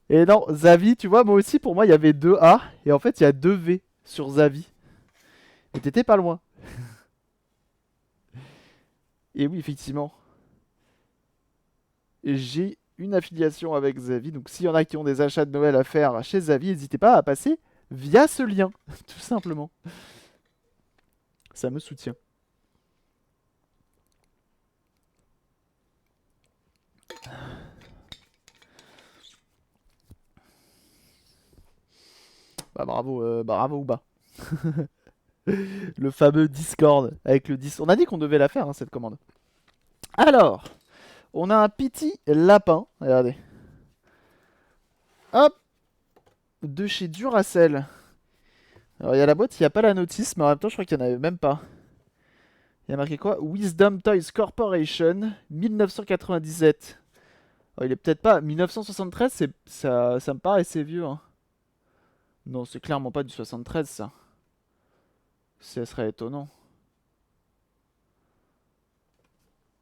Et non, Zavi, tu vois, moi aussi, pour moi, il y avait deux A. Et en fait, il y a deux V sur Zavi. Et t'étais pas loin. Et oui, effectivement, j'ai une affiliation avec Zavi. Donc, s'il y en a qui ont des achats de Noël à faire chez Zavi, n'hésitez pas à passer via ce lien. Tout simplement. Ça me soutient. Bah, bravo, bravo Ouba. Le fameux Discord avec le 10. On a dit qu'on devait la faire, hein, cette commande. Alors, on a un petit lapin. Regardez. Hop, de chez Duracell. Alors, il y a la boîte, il n'y a pas la notice, mais en même temps, je crois qu'il n'y en avait même pas. Il y a marqué quoi? Wisdom Toys Corporation, 1997. Oh, il est peut-être pas. 1973, ça me paraît assez vieux, hein. Non, c'est clairement pas du 73, ça. Ça serait étonnant.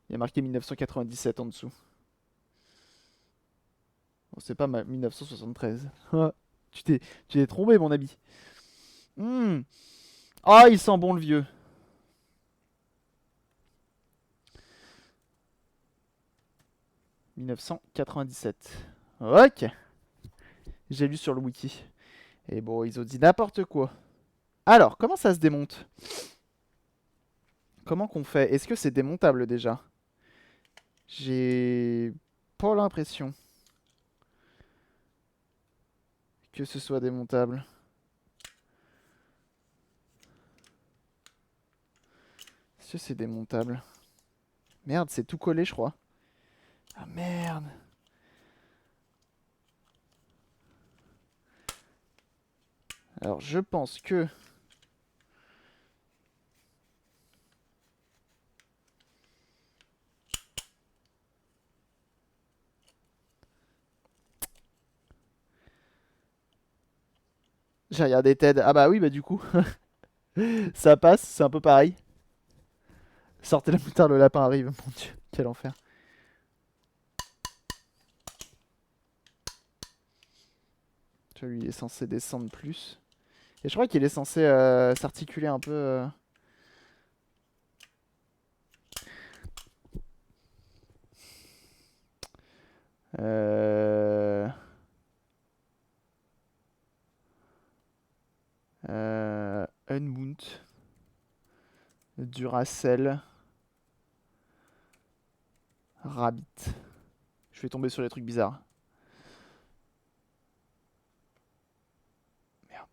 Il y a marqué 1997 en dessous. Bon, c'est pas 1973. tu t'es tu t'es trompé, mon ami. Hmm. Ah, il sent bon le vieux. 1997. Ok. J'ai lu sur le wiki. Et bon, ils ont dit n'importe quoi. Alors, comment ça se démonte? Comment qu'on fait? Est-ce que c'est démontable déjà? J'ai pas l'impression que ce soit démontable. Est-ce que c'est démontable? Merde, c'est tout collé, je crois. Ah merde. Alors, je pense que... J'ai regardé TED. Ah bah oui, bah du coup, ça passe, c'est un peu pareil. Sortez la moutarde, le lapin arrive. Mon dieu, quel enfer. Tu vois, lui, il est censé descendre plus. Et je crois qu'il est censé s'articuler un peu. Euh... Unmount. Duracell. Rabbit. Je vais tomber sur les trucs bizarres. Merde.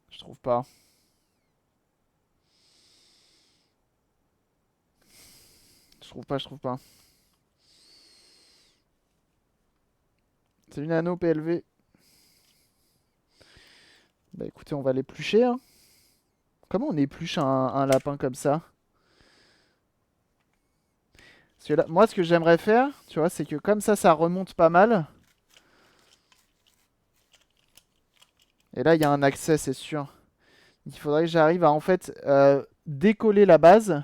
Je trouve pas. Je trouve pas, je trouve pas. C'est une anneau PLV. Bah écoutez, on va l'éplucher, hein. Comment on épluche un lapin comme ça? Parce que là, moi, ce que j'aimerais faire, tu vois, c'est que comme ça remonte pas mal. Et là, il y a un accès, c'est sûr. Il faudrait que j'arrive à, en fait, décoller la base.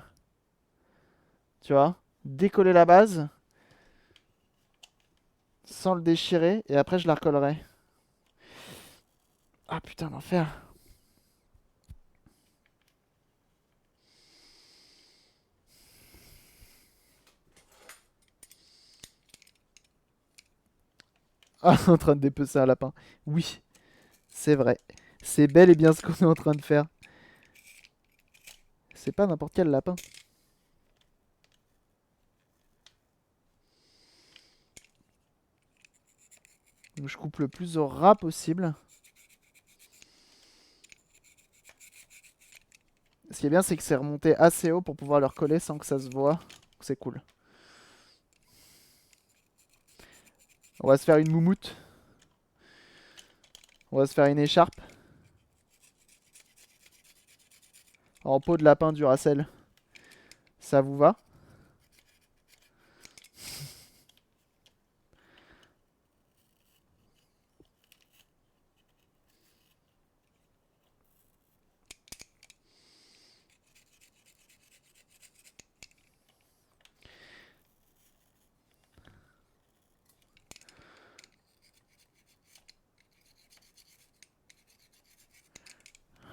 Tu vois? Décoller la base sans le déchirer. Et après, je la recollerai. Ah putain, l'enfer. Ah, en train de dépecer un lapin. Oui, c'est vrai. C'est bel et bien ce qu'on est en train de faire. C'est pas n'importe quel lapin. Donc, je coupe le plus au ras possible. Ce qui est bien, c'est que c'est remonté assez haut pour pouvoir le recoller sans que ça se voit. C'est cool. On va se faire une moumoute. On va se faire une écharpe. En peau de lapin Duracell. Ça vous va?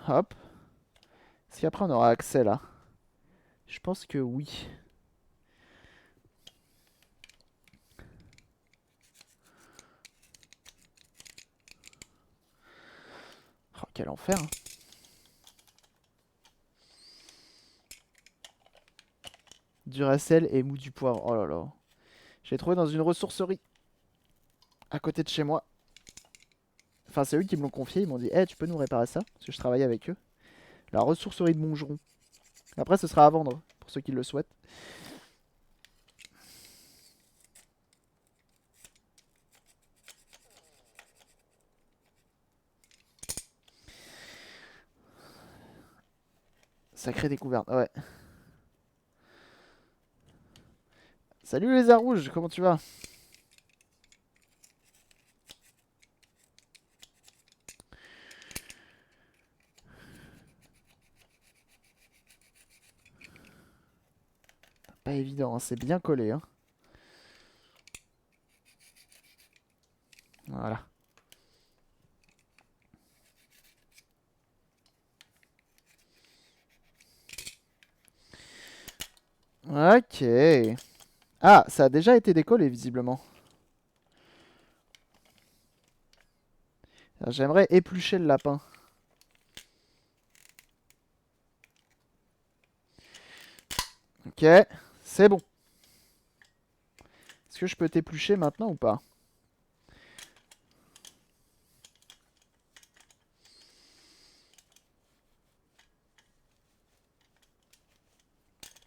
Hop. Est-ce qu'après on aura accès là? Je pense que oui. Oh, quel enfer. Hein. Duracell et mou du poivre. Oh là là. J'ai trouvé dans une ressourcerie. À côté de chez moi. Enfin, c'est eux qui me l'ont confié. Ils m'ont dit, tu peux nous réparer ça? Parce que je travaille avec eux. La ressourcerie de Montgeron. Après, ce sera à vendre. Pour ceux qui le souhaitent. Sacrée découverte. Ouais. Salut les lézard rouges, comment tu vas? Pas évident, hein, c'est bien collé. Hein. Voilà. Ok. Ah, ça a déjà été décollé visiblement. J'aimerais éplucher le lapin. Ok, c'est bon. Est-ce que je peux t'éplucher maintenant ou pas?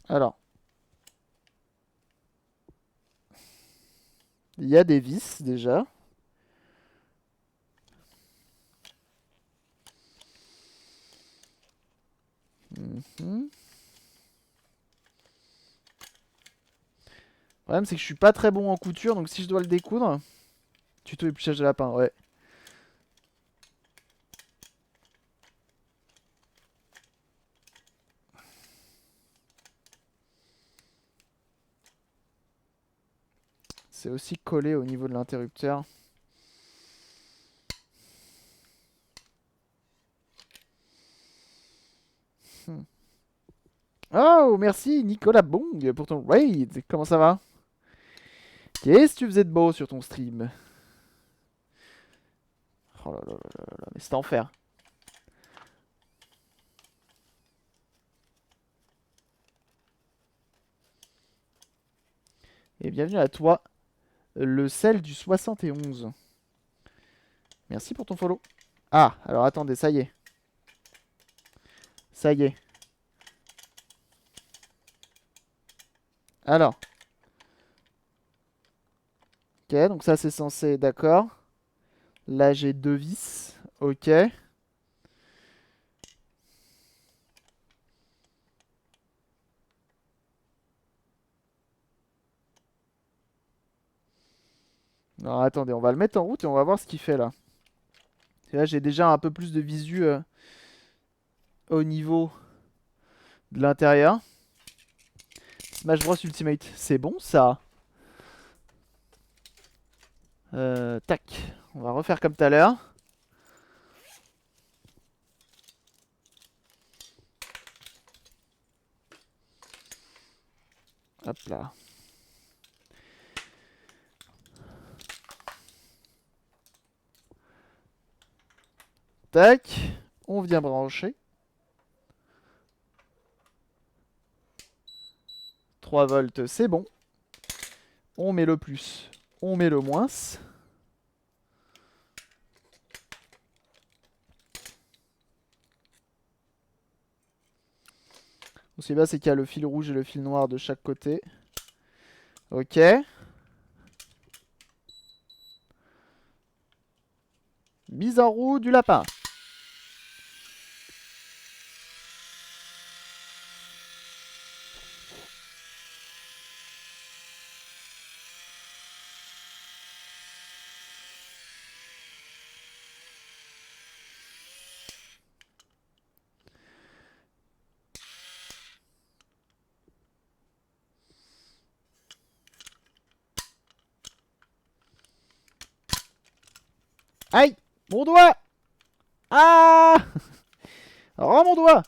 Alors, il y a des vis déjà. Mhm. Le problème c'est que je suis pas très bon en couture, donc si je dois le découdre... Tuto épluchage de lapin, ouais. C'est aussi collé au niveau de l'interrupteur. Hmm. Oh, merci Nicolas Bong pour ton raid. Comment ça va? Qu'est-ce que tu faisais de beau sur ton stream? Oh là là là là là, mais c'est enfer. Et bienvenue à toi, le sel du 71. Merci pour ton follow. Ah, alors attendez, ça y est. Ça y est. Alors. Ok, donc ça c'est censé... D'accord. Là j'ai deux vis. Ok. Alors attendez, on va le mettre en route et on va voir ce qu'il fait là. Et là j'ai déjà un peu plus de visu au niveau de l'intérieur. Smash Bros Ultimate, c'est bon ça. Tac, on va refaire comme tout à l'heure. Hop là. Tac, on vient brancher. 3 volts, c'est bon. On met le plus, on met le moins. Ce qui est bien, c'est qu'il y a le fil rouge et le fil noir de chaque côté. Ok. Mise en route du lapin. Aïe! Mon doigt! Ah! Rends mon doigt!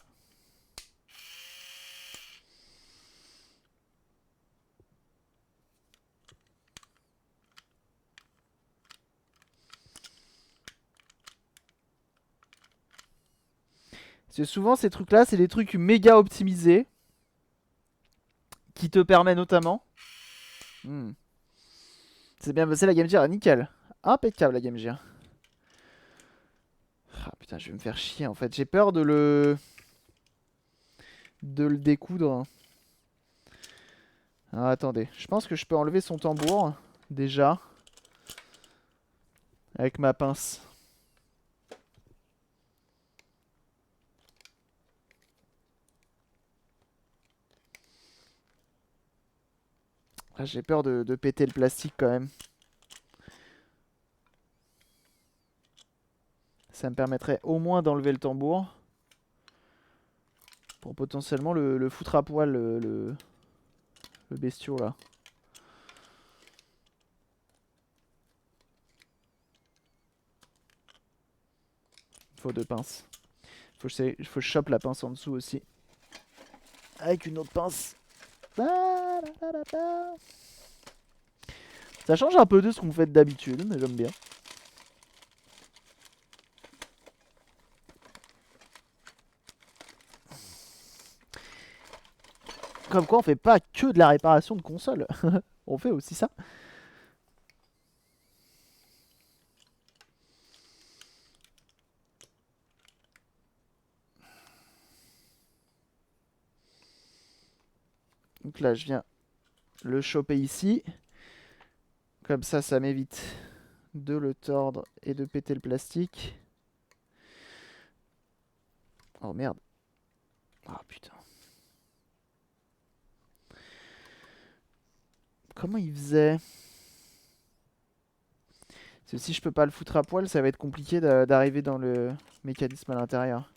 Parce que souvent ces trucs là c'est des trucs méga optimisés qui te permet notamment. C'est bien passé la Game Gear, nickel. Impeccable la Game Gear. Ah putain, je vais me faire chier en fait. J'ai peur de le découdre. Alors attendez, je pense que je peux enlever son tambour déjà avec ma pince. Ah, j'ai peur de péter le plastique quand même. Ça me permettrait au moins d'enlever le tambour. Pour potentiellement le foutre à poil, le bestiau là. Faut deux pinces. Faut que je chope la pince en dessous aussi. Avec une autre pince. Ça change un peu de ce qu'on fait d'habitude, mais j'aime bien. Comme quoi on fait pas que de la réparation de console. On fait aussi ça. Donc là je viens le choper ici. Comme ça m'évite de le tordre et de péter le plastique. Oh merde. Ah putain. Comment il faisait? Parce que si je peux pas le foutre à poil, ça va être compliqué d'arriver dans le mécanisme à l'intérieur.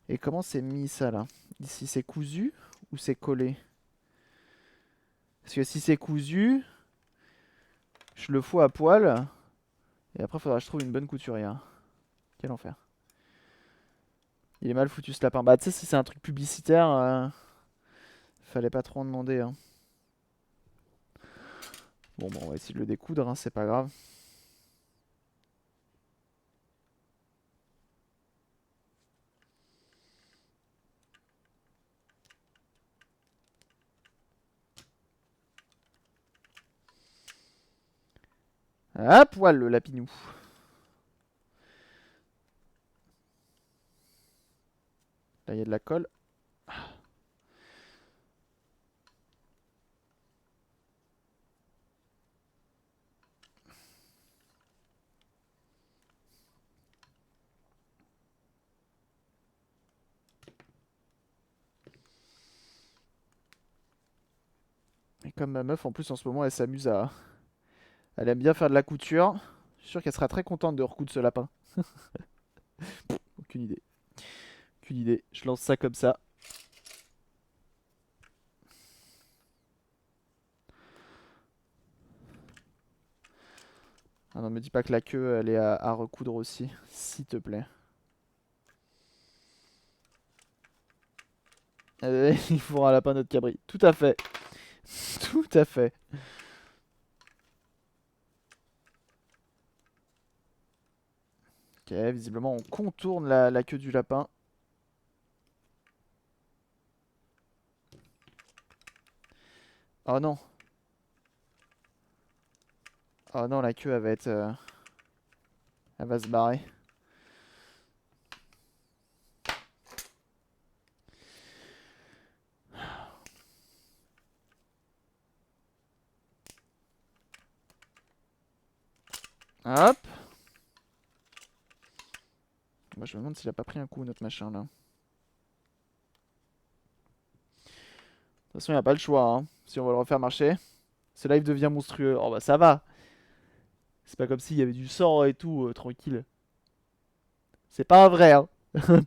Et comment c'est mis ça là? Ici c'est cousu ou c'est collé? Parce que si c'est cousu, je le fous à poil. Et après faudra que je trouve une bonne couturière. Quel enfer. Il est mal foutu ce lapin. Bah tu sais si c'est un truc publicitaire, fallait pas trop en demander. Hein. Bon on va essayer de le découdre, hein, c'est pas grave. À poil le lapinou. Là il y a de la colle. Et comme ma meuf en plus en ce moment elle s'amuse à... Elle aime bien faire de la couture. Je suis sûr qu'elle sera très contente de recoudre ce lapin. Aucune idée. Aucune idée. Je lance ça comme ça. Ah non, me dis pas que la queue elle est à recoudre aussi, s'il te plaît. Il faut un lapin notre cabri. Tout à fait. Tout à fait. Ok, visiblement on contourne la queue du lapin. Oh non. Oh non, la queue elle va être... elle va se barrer. Hop. Moi je me demande s'il a pas pris un coup notre machin là. De toute façon il n'y a pas le choix hein, si on va le refaire marcher. Ce live devient monstrueux. Oh bah ça va. C'est pas comme s'il y avait du sang et tout, tranquille. C'est pas vrai hein.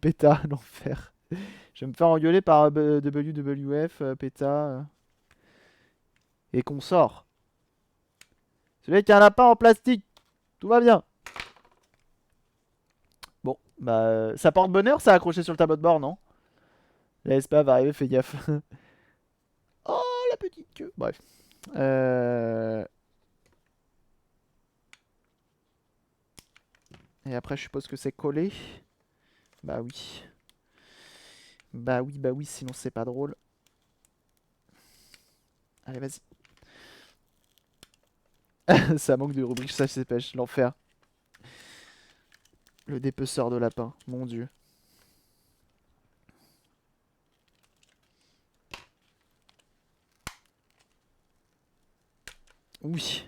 Péta, l'enfer. Je vais me faire engueuler par WWF, PETA et qu'on sort. Celui qui a un lapin en plastique, tout va bien. Bon, bah ça porte bonheur ça accroché sur le tableau de bord, non? La SPA va arriver, fais gaffe. Oh la petite queue. Bref. Et après je suppose que c'est collé. Bah oui. Bah oui, sinon c'est pas drôle. Allez, vas-y. Ça manque de rubrique ça c'est pêche, l'enfer. Le dépeceur de lapin, mon dieu. Oui.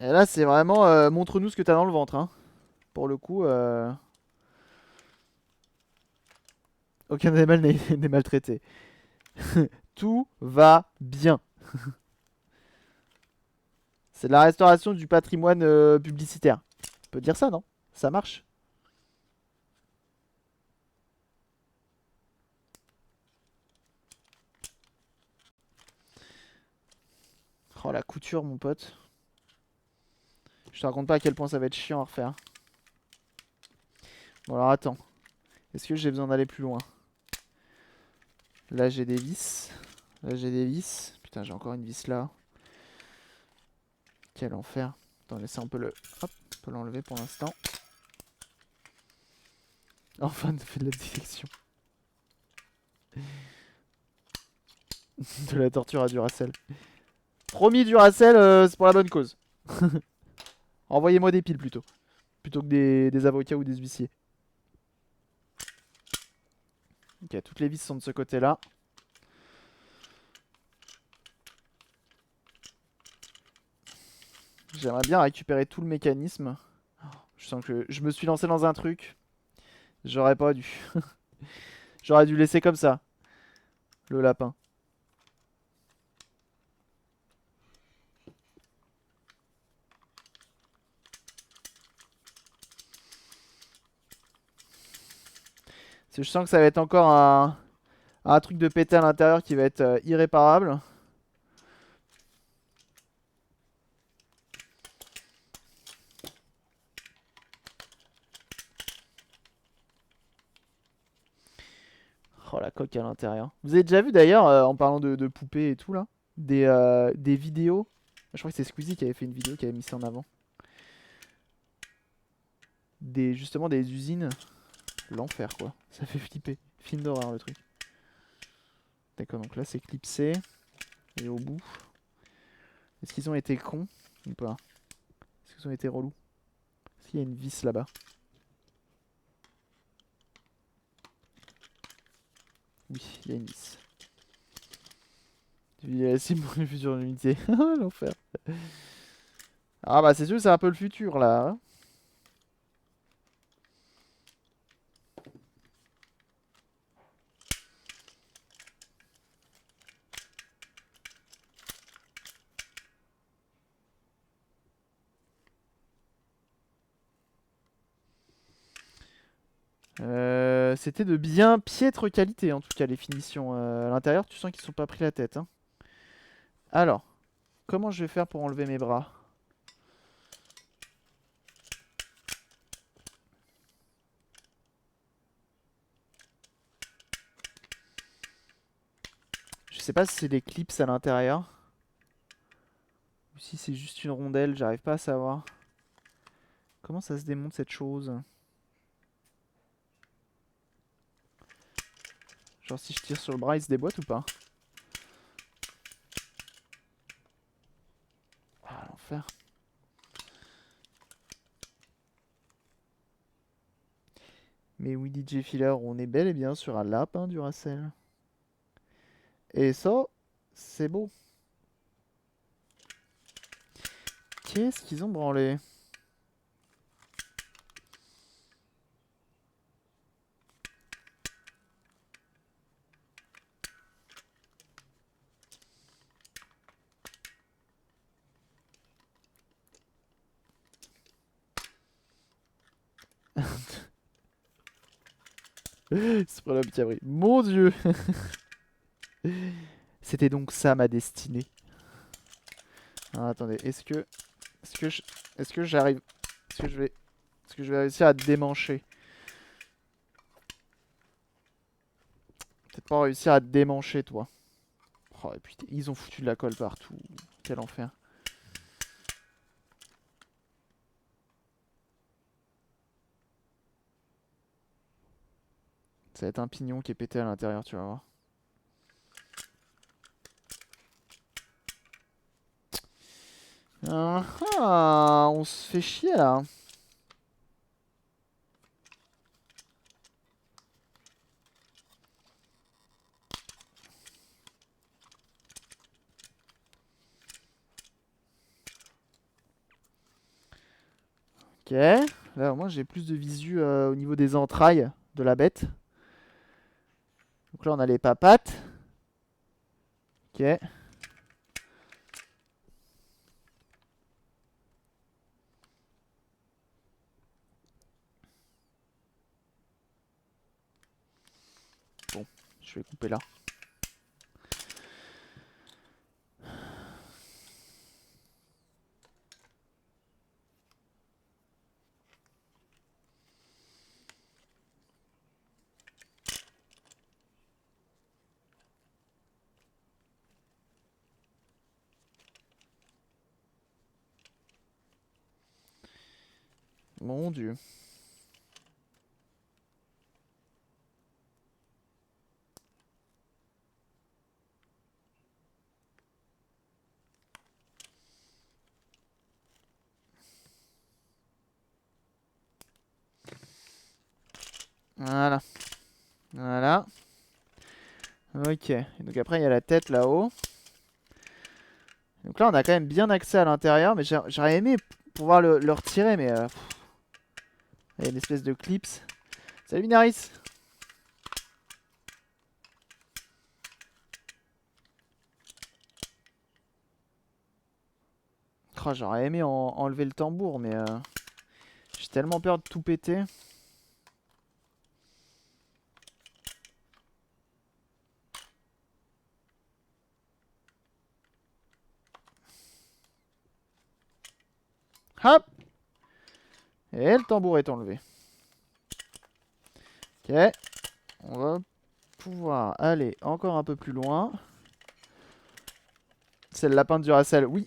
Et là c'est vraiment montre-nous ce que t'as dans le ventre, hein. Pour le coup, aucun animal n'est maltraité. Tout va bien. C'est de la restauration du patrimoine publicitaire. On peut dire ça, non? Ça marche. Oh la couture, mon pote. Je te raconte pas à quel point ça va être chiant à refaire. Bon alors attends. Est-ce que j'ai besoin d'aller plus loin? Là j'ai des vis. Là j'ai des vis. Putain, j'ai encore une vis là. Quel enfer. Attends, laissez un peu le... Hop, on peut l'enlever pour l'instant. Enfin, on fait de la détection. De la torture à Duracell. Promis Duracell, c'est pour la bonne cause. Envoyez-moi des piles plutôt. Plutôt que des avocats ou des huissiers. Ok, toutes les vis sont de ce côté-là. J'aimerais bien récupérer tout le mécanisme. Je sens que je me suis lancé dans un truc. J'aurais pas dû. J'aurais dû laisser comme ça, le lapin. Parce que je sens que ça va être encore un truc de péter à l'intérieur qui va être irréparable. Oh la coque à l'intérieur. Vous avez déjà vu d'ailleurs, en parlant de poupées et tout là, des vidéos. Je crois que c'est Squeezie qui avait fait une vidéo qui avait mis ça en avant. Justement des usines. L'enfer quoi. Ça fait flipper. Film d'horreur le truc. D'accord, donc là c'est clipsé. Et au bout. Est-ce qu'ils ont été cons ou pas? Est-ce qu'ils ont été relous? Est-ce qu'il y a une vis là-bas? Oui, il y a une vis. C'est pour une future unité. L'enfer. Ah bah c'est sûr, c'est un peu le futur là, hein. C'était de bien piètre qualité en tout cas les finitions à l'intérieur. Tu sens qu'ils ne sont pas pris la tête, hein. Alors, comment je vais faire pour enlever mes bras? Je sais pas si c'est des clips à l'intérieur ou si c'est juste une rondelle, j'arrive pas à savoir. Comment ça se démonte cette chose? Genre si je tire sur le bras, il se déboîte ou pas? Ah l'enfer. Mais oui DJ Filler, on est bel et bien sur un lapin Duracell. Et ça, c'est beau. Qu'est-ce qu'ils ont branlé? C'est pour l'homme qui a pris. Mon dieu! C'était donc ça ma destinée. Ah, attendez, est-ce que j'arrive... Est-ce que je vais réussir à te démancher? Peut-être pas réussir à te démancher, toi. Oh, et puis ils ont foutu de la colle partout. Quel enfer. Ça va être un pignon qui est pété à l'intérieur, tu vas voir. Ah, ah, on se fait chier là. Ok. Là au moins j'ai plus de visu au niveau des entrailles de la bête. Donc là on a les papates. Ok. Bon, je vais couper là. Mon Dieu. Voilà. Voilà. Ok. Et donc après il y a la tête là-haut. Donc là on a quand même bien accès à l'intérieur. Mais j'aurais aimé pouvoir le retirer. Mais il y a une espèce de clips. Salut Minaris. Oh, j'aurais aimé enlever le tambour. Mais j'ai tellement peur de tout péter. Hop. Et le tambour est enlevé. Ok. On va pouvoir aller encore un peu plus loin. C'est le lapin de Duracell, oui.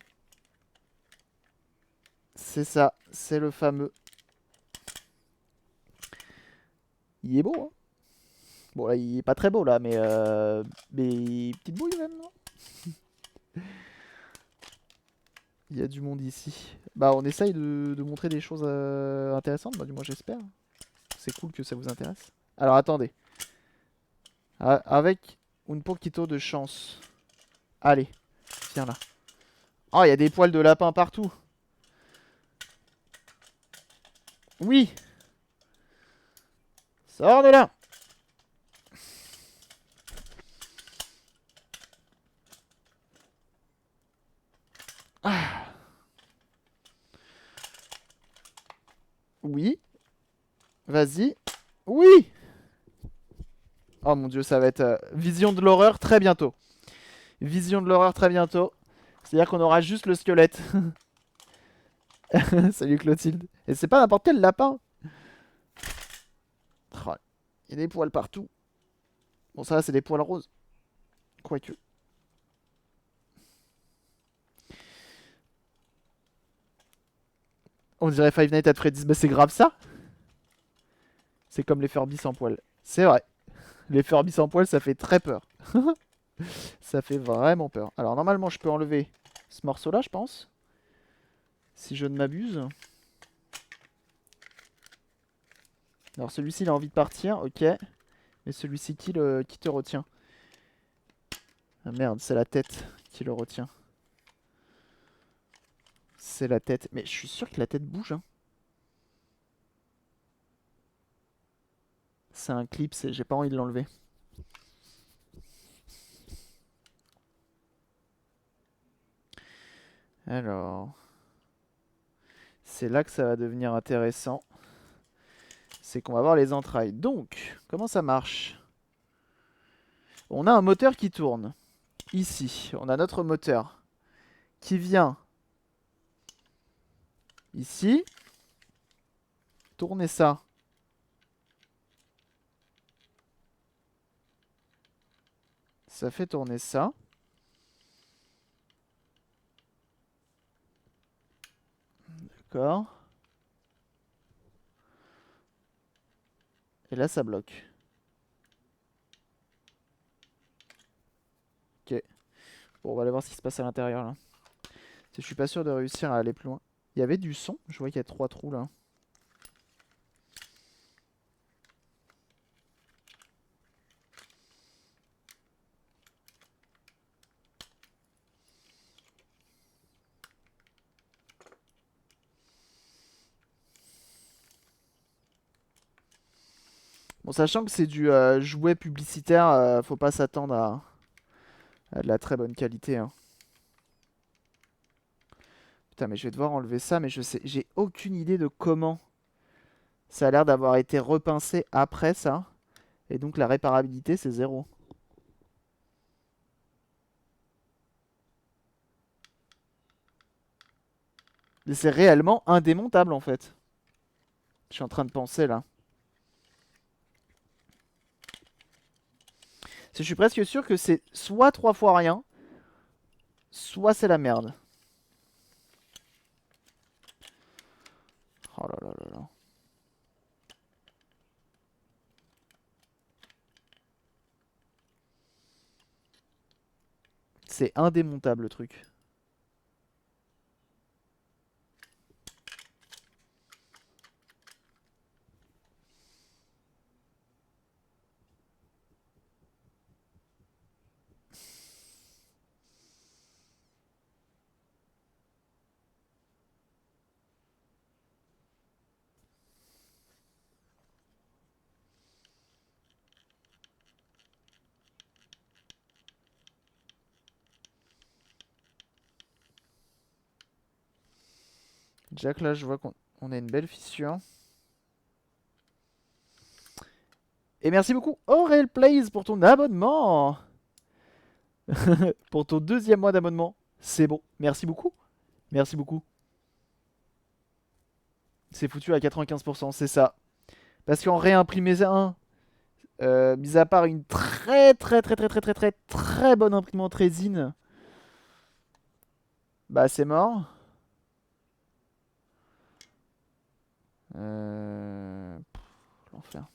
C'est ça, c'est le fameux. Il est beau, hein. Bon, là, il est pas très beau, là, mais petite bouille, même, non? Il y a du monde ici. Bah, on essaye de montrer des choses intéressantes, bah, du moins, j'espère. C'est cool que ça vous intéresse. Alors, attendez. Avec un poquito de chance. Allez, viens là. Oh, il y a des poils de lapin partout. Oui. Sors de là. Ah. Oui. Vas-y. Oui. Oh mon dieu, ça va être vision de l'horreur très bientôt. Vision de l'horreur très bientôt. C'est-à-dire qu'on aura juste le squelette. Salut Clotilde. Et c'est pas n'importe quel lapin. Oh, il y a des poils partout. Bon, ça, c'est des poils roses. Quoique. On dirait Five Nights at Freddy's. Mais c'est grave ça. C'est comme les Furby sans poils. C'est vrai. Les Furby sans poils, ça fait très peur. Ça fait vraiment peur. Alors, normalement, je peux enlever ce morceau-là, je pense. Si je ne m'abuse. Alors, celui-ci, il a envie de partir. Ok. Mais celui-ci, qui te retient? Ah merde, c'est la tête qui le retient. C'est la tête. Mais je suis sûr que la tête bouge, hein. C'est un clip, j'ai pas envie de l'enlever. Alors, c'est là que ça va devenir intéressant. C'est qu'on va voir les entrailles. Donc, comment ça marche? On a un moteur qui tourne. Ici, on a notre moteur qui vient ici. tourner ça. Ça fait tourner ça. D'accord. Et là, ça bloque. Ok. Bon, on va aller voir ce qui se passe à l'intérieur là. Je suis pas sûr de réussir à aller plus loin. Il y avait du son. Je vois qu'il y a 3 trous là. Bon, sachant que c'est du jouet publicitaire, faut pas s'attendre à de la très bonne qualité, hein. Putain, mais je vais devoir enlever ça, mais je sais, j'ai aucune idée de comment. Ça a l'air d'avoir été repincé après ça. Et donc la réparabilité, c'est 0. Mais c'est réellement indémontable en fait. Je suis en train de penser là. Je suis presque sûr que c'est soit 3 fois rien, soit c'est la merde. Oh là là là là. C'est indémontable le truc. Jack, là, je vois qu'on a une belle fissure. Et merci beaucoup, Aurel Plays, pour ton abonnement. Pour ton 2e mois d'abonnement. C'est bon. Merci beaucoup. Merci beaucoup. C'est foutu à 95%, c'est ça. Parce qu'en réimprimer un, mis à part une très bonne imprimante résine, bah c'est mort. L'enfer.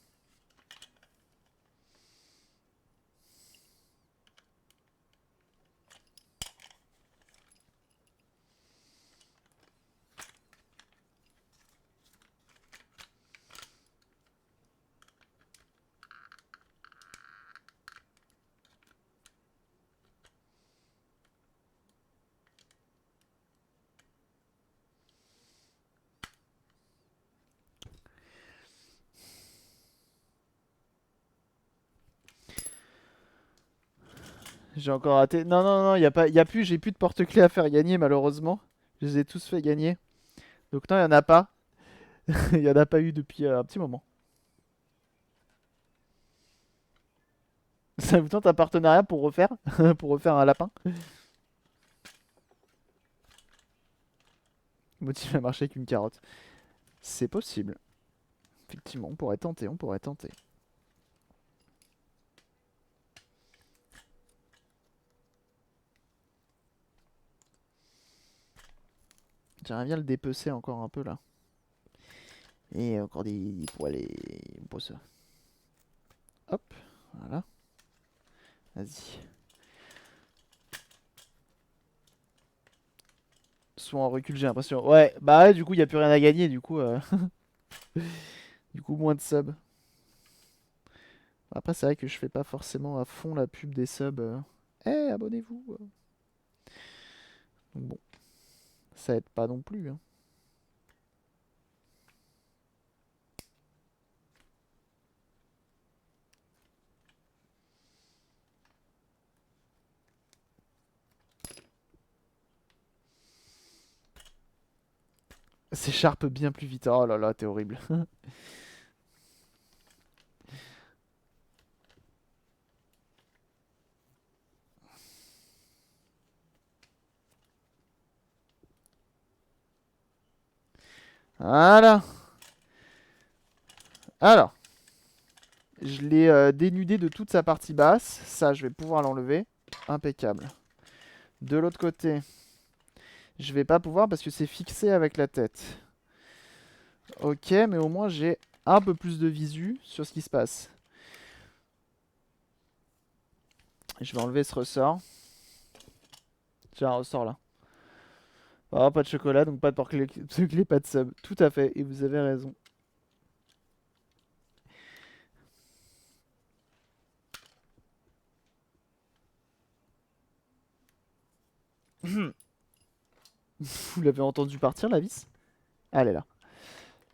J'ai encore raté. Non, non, non, j'ai plus de porte-clés à faire gagner malheureusement. Je les ai tous fait gagner. Donc non, il y en a pas. Il y en a pas eu depuis un petit moment. Ça vous tente un partenariat pour refaire pour refaire un lapin? Motif à marcher avec une carotte. C'est possible. Effectivement, on pourrait tenter, on pourrait tenter. J'aimerais bien le dépecer encore un peu là. Et encore des poils et ça. Hop, voilà. Vas-y. Soit en recul, j'ai l'impression. Ouais, bah ouais, du coup, il n'y a plus rien à gagner. Du coup, du coup moins de subs. Après, c'est vrai que je fais pas forcément à fond la pub des subs. Eh, abonnez-vous. Donc bon, ça aide pas non plus, hein. S'écharpe bien plus vite. Oh là là, t'es horrible. Voilà. Alors, je l'ai dénudé de toute sa partie basse. Ça, je vais pouvoir l'enlever. Impeccable. De l'autre côté, je vais pas pouvoir parce que c'est fixé avec la tête. Ok, mais au moins j'ai un peu plus de visu sur ce qui se passe. Je vais enlever ce ressort. J'ai un ressort là. Oh, pas de chocolat, donc pas de porte-clés, pas de sub. Tout à fait, et vous avez raison. Vous l'avez entendu partir, la vis? Elle est là.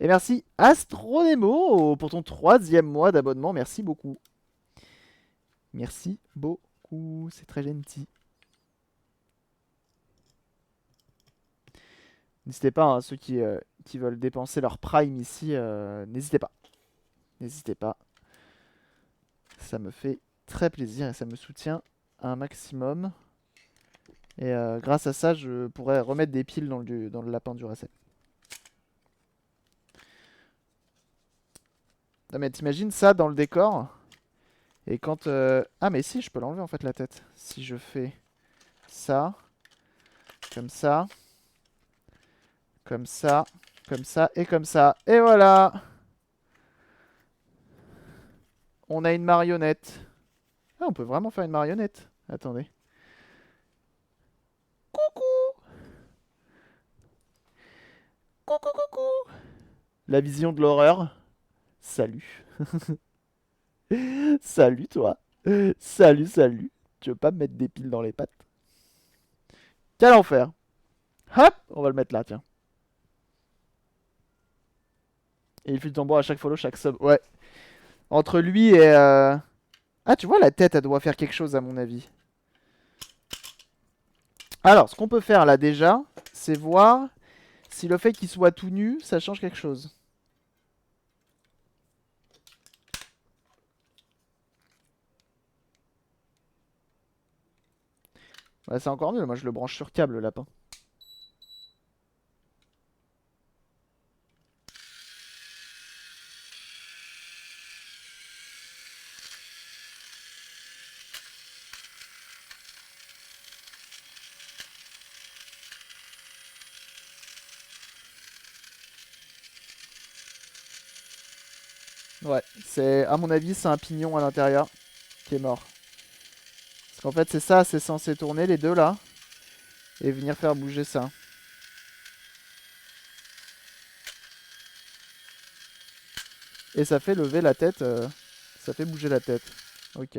Et merci Astronemo pour ton 3e mois d'abonnement. Merci beaucoup. Merci beaucoup, c'est très gentil. N'hésitez pas, hein, ceux qui veulent dépenser leur prime ici, n'hésitez pas. N'hésitez pas. Ça me fait très plaisir et ça me soutient un maximum. Et grâce à ça, je pourrais remettre des piles dans le lapin du Racel. Non mais t'imagines ça dans le décor? Et quand... Ah mais si, je peux l'enlever en fait la tête. Si je fais ça, comme ça, comme ça, comme ça et comme ça. Et voilà! On a une marionnette. Ah, on peut vraiment faire une marionnette. Attendez. Coucou! Coucou, coucou! La vision de l'horreur. Salut. Salut toi. Salut, salut. Tu veux pas me mettre des piles dans les pattes? Quel enfer. Hop! On va le mettre là, tiens. Et il fait du tambour à chaque follow, chaque sub. Ouais. Entre lui et... Ah, tu vois, la tête, elle doit faire quelque chose, à mon avis. Alors, ce qu'on peut faire, là, déjà, c'est voir si le fait qu'il soit tout nu, ça change quelque chose. Ouais, c'est encore mieux. Moi, je le branche sur câble, le lapin. Ouais, c'est... À mon avis, c'est un pignon à l'intérieur qui est mort. Parce qu'en fait, c'est ça, c'est censé tourner, les deux, là. Et venir faire bouger ça. Et ça fait lever la tête. Ça fait bouger la tête. Ok.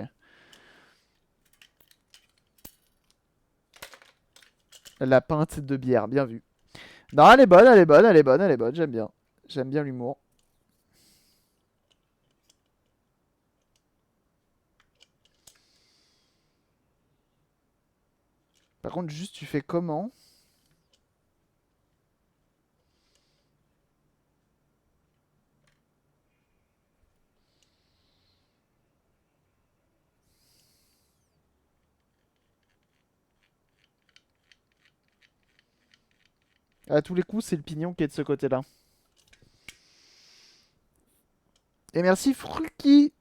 La pinte de bière, bien vu. Non, elle est bonne, elle est bonne, elle est bonne, elle est bonne. J'aime bien. J'aime bien l'humour. Par contre, juste, tu fais comment? À tous les coups, c'est le pignon qui est de ce côté-là. Et merci Fruki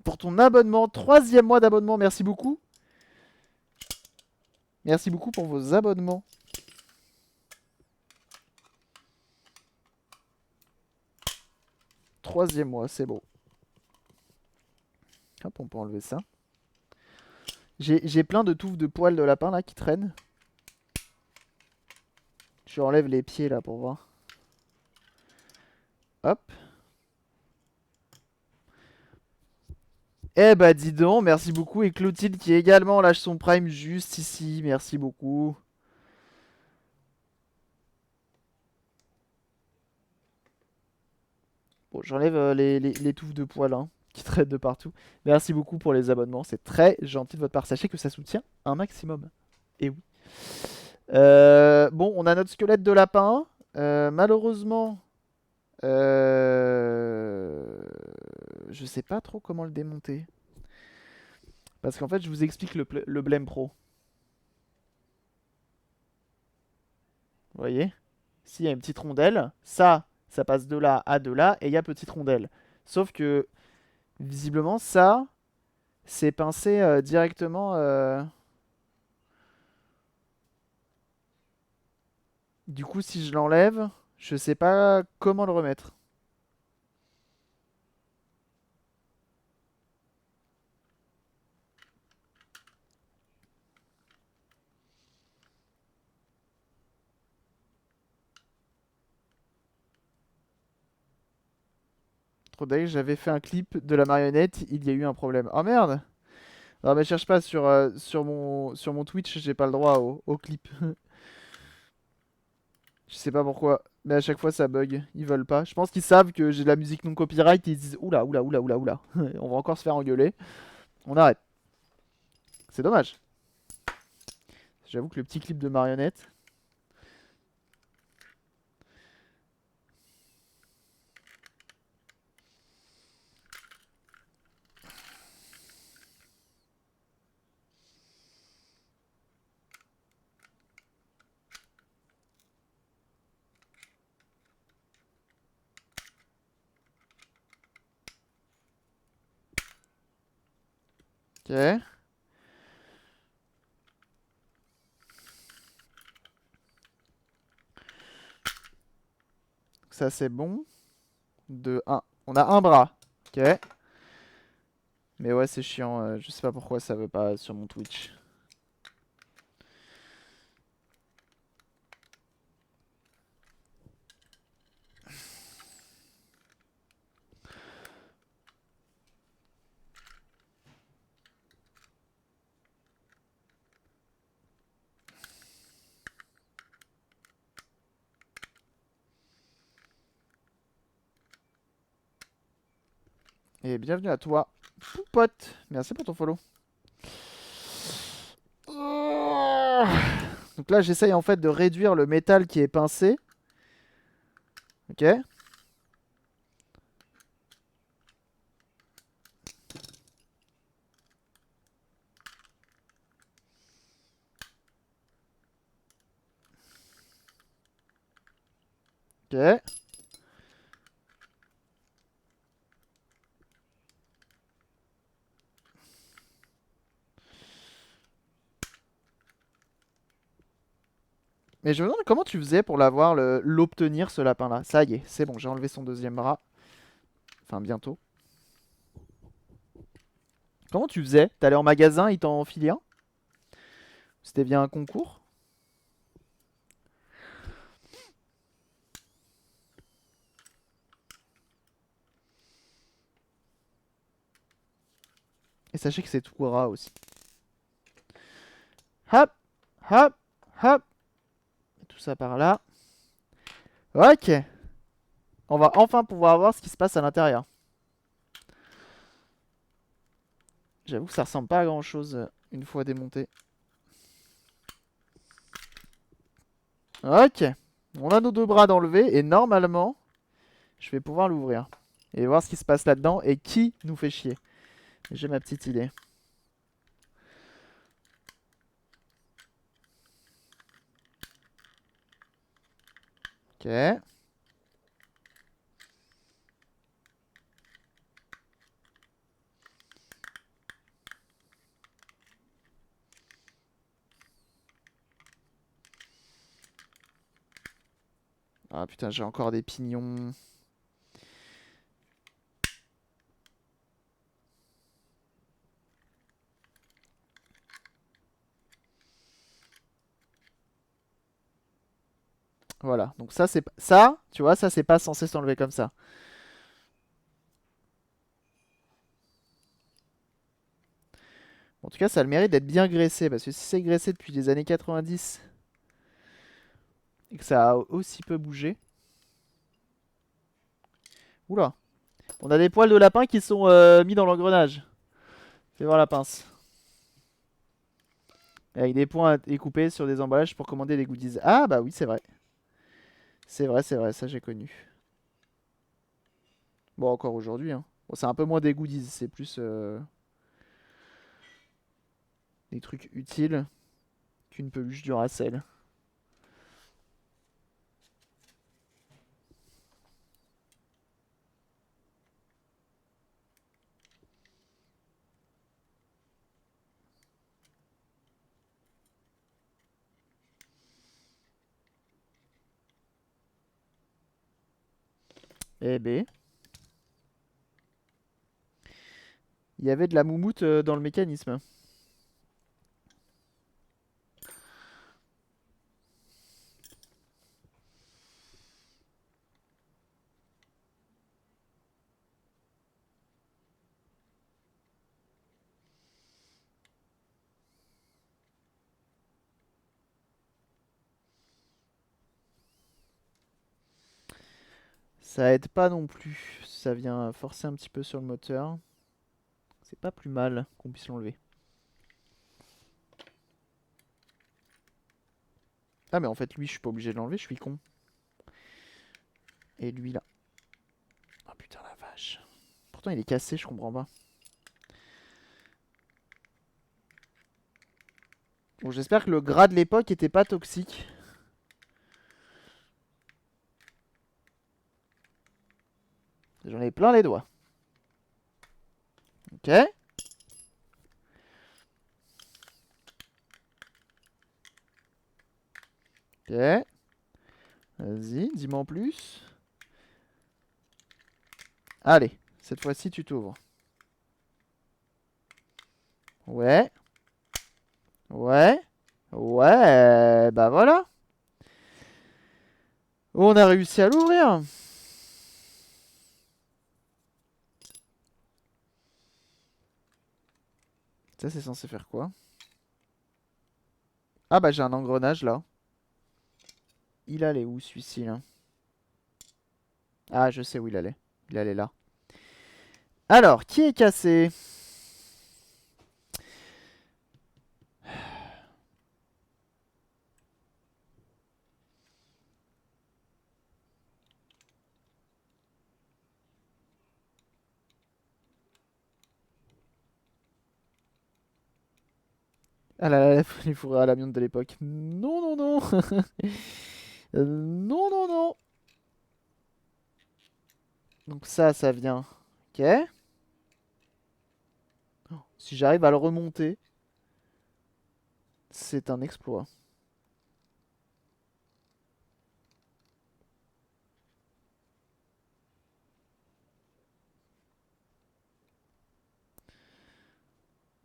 pour ton abonnement. 3e mois d'abonnement, merci beaucoup. Merci beaucoup pour vos abonnements. Troisième mois, c'est beau. Hop, on peut enlever ça. J'ai plein de touffes de poils de lapin là qui traînent. Je enlève les pieds là pour voir. Hop. Eh bah dis donc, merci beaucoup. Et Clotilde qui également lâche son prime juste ici. Merci beaucoup. Bon, j'enlève les touffes de poils hein, qui traînent de partout. Merci beaucoup pour les abonnements. C'est très gentil de votre part. Sachez que ça soutient un maximum. Et oui. Bon, on a notre squelette de lapin. Malheureusement, je sais pas trop comment le démonter. Parce qu'en fait, je vous explique le Blame Pro. Vous voyez? S'il y a une petite rondelle, ça passe de là à de là, et il y a petite rondelle. Sauf que, visiblement, ça, c'est pincé directement. Du coup, si je l'enlève, je sais pas comment le remettre. Trop dingue, j'avais fait un clip de la marionnette, il y a eu un problème. Oh merde! Non mais cherche pas sur mon Twitch, j'ai pas le droit au clip. Je sais pas pourquoi, mais à chaque fois ça bug. Ils veulent pas. Je pense qu'ils savent que j'ai de la musique non copyright et ils disent oula, oula, oula, oula, oula. On va encore se faire engueuler. On arrête. C'est dommage. J'avoue que le petit clip de marionnette. Ok. Ça c'est bon. De un. On a un bras. Ok. Mais ouais, c'est chiant. Je sais pas pourquoi ça veut pas sur mon Twitch. Et bienvenue à toi, Poupote. Merci pour ton follow. Donc là, j'essaye en fait de réduire le métal qui est pincé. Ok. Ok. Mais je me demande comment tu faisais pour l'obtenir ce lapin-là. Ça y est, c'est bon, j'ai enlevé son deuxième bras. Enfin, bientôt. Comment tu faisais? T'allais en magasin, ils t'en filaient un? C'était via un concours? Et sachez que c'est tout gras aussi. Hop, hop, hop. Tout ça par là. Ok. On va enfin pouvoir voir ce qui se passe à l'intérieur. J'avoue que ça ressemble pas à grand chose une fois démonté. Ok. On a nos deux bras d'enlever et normalement, je vais pouvoir l'ouvrir. Et voir ce qui se passe là-dedans et qui nous fait chier. J'ai ma petite idée. Ok. Ah putain, j'ai encore des pignons. Voilà. Donc ça, c'est ça, tu vois, ça c'est pas censé s'enlever comme ça. En tout cas, ça a le mérite d'être bien graissé parce que si c'est graissé depuis les années 90 et que ça a aussi peu bougé. Oula. On a des poils de lapin qui sont mis dans l'engrenage. Fais voir la pince. Avec des points découpés sur des emballages pour commander des goodies. Ah bah oui, c'est vrai. C'est vrai, ça j'ai connu. Bon, encore aujourd'hui, hein. Bon, c'est un peu moins des goodies, c'est plus des trucs utiles qu'une peluche Duracell. Eh ben, il y avait de la moumoute dans le mécanisme. Ça aide pas non plus. Ça vient forcer un petit peu sur le moteur. C'est pas plus mal qu'on puisse l'enlever. Ah mais en fait lui je suis pas obligé de l'enlever, je suis con. Et lui là. Oh putain la vache. Pourtant il est cassé, je comprends pas. Bon j'espère que le gras de l'époque était pas toxique. J'en ai plein les doigts. Ok. Ok. Vas-y, dis-moi en plus. Allez, cette fois-ci tu t'ouvres. Ouais. Ouais. Ouais. Bah voilà. On a réussi à l'ouvrir. Ça c'est censé faire quoi? Ah bah j'ai un engrenage là. Il allait où celui-ci là? Ah je sais où il allait. Il allait là. Alors, qui est cassé? Ah là là, les fourrures à l'amiante de l'époque. Non, non, non. Non, non, non. Donc ça vient. Ok. Si j'arrive à le remonter, c'est un exploit.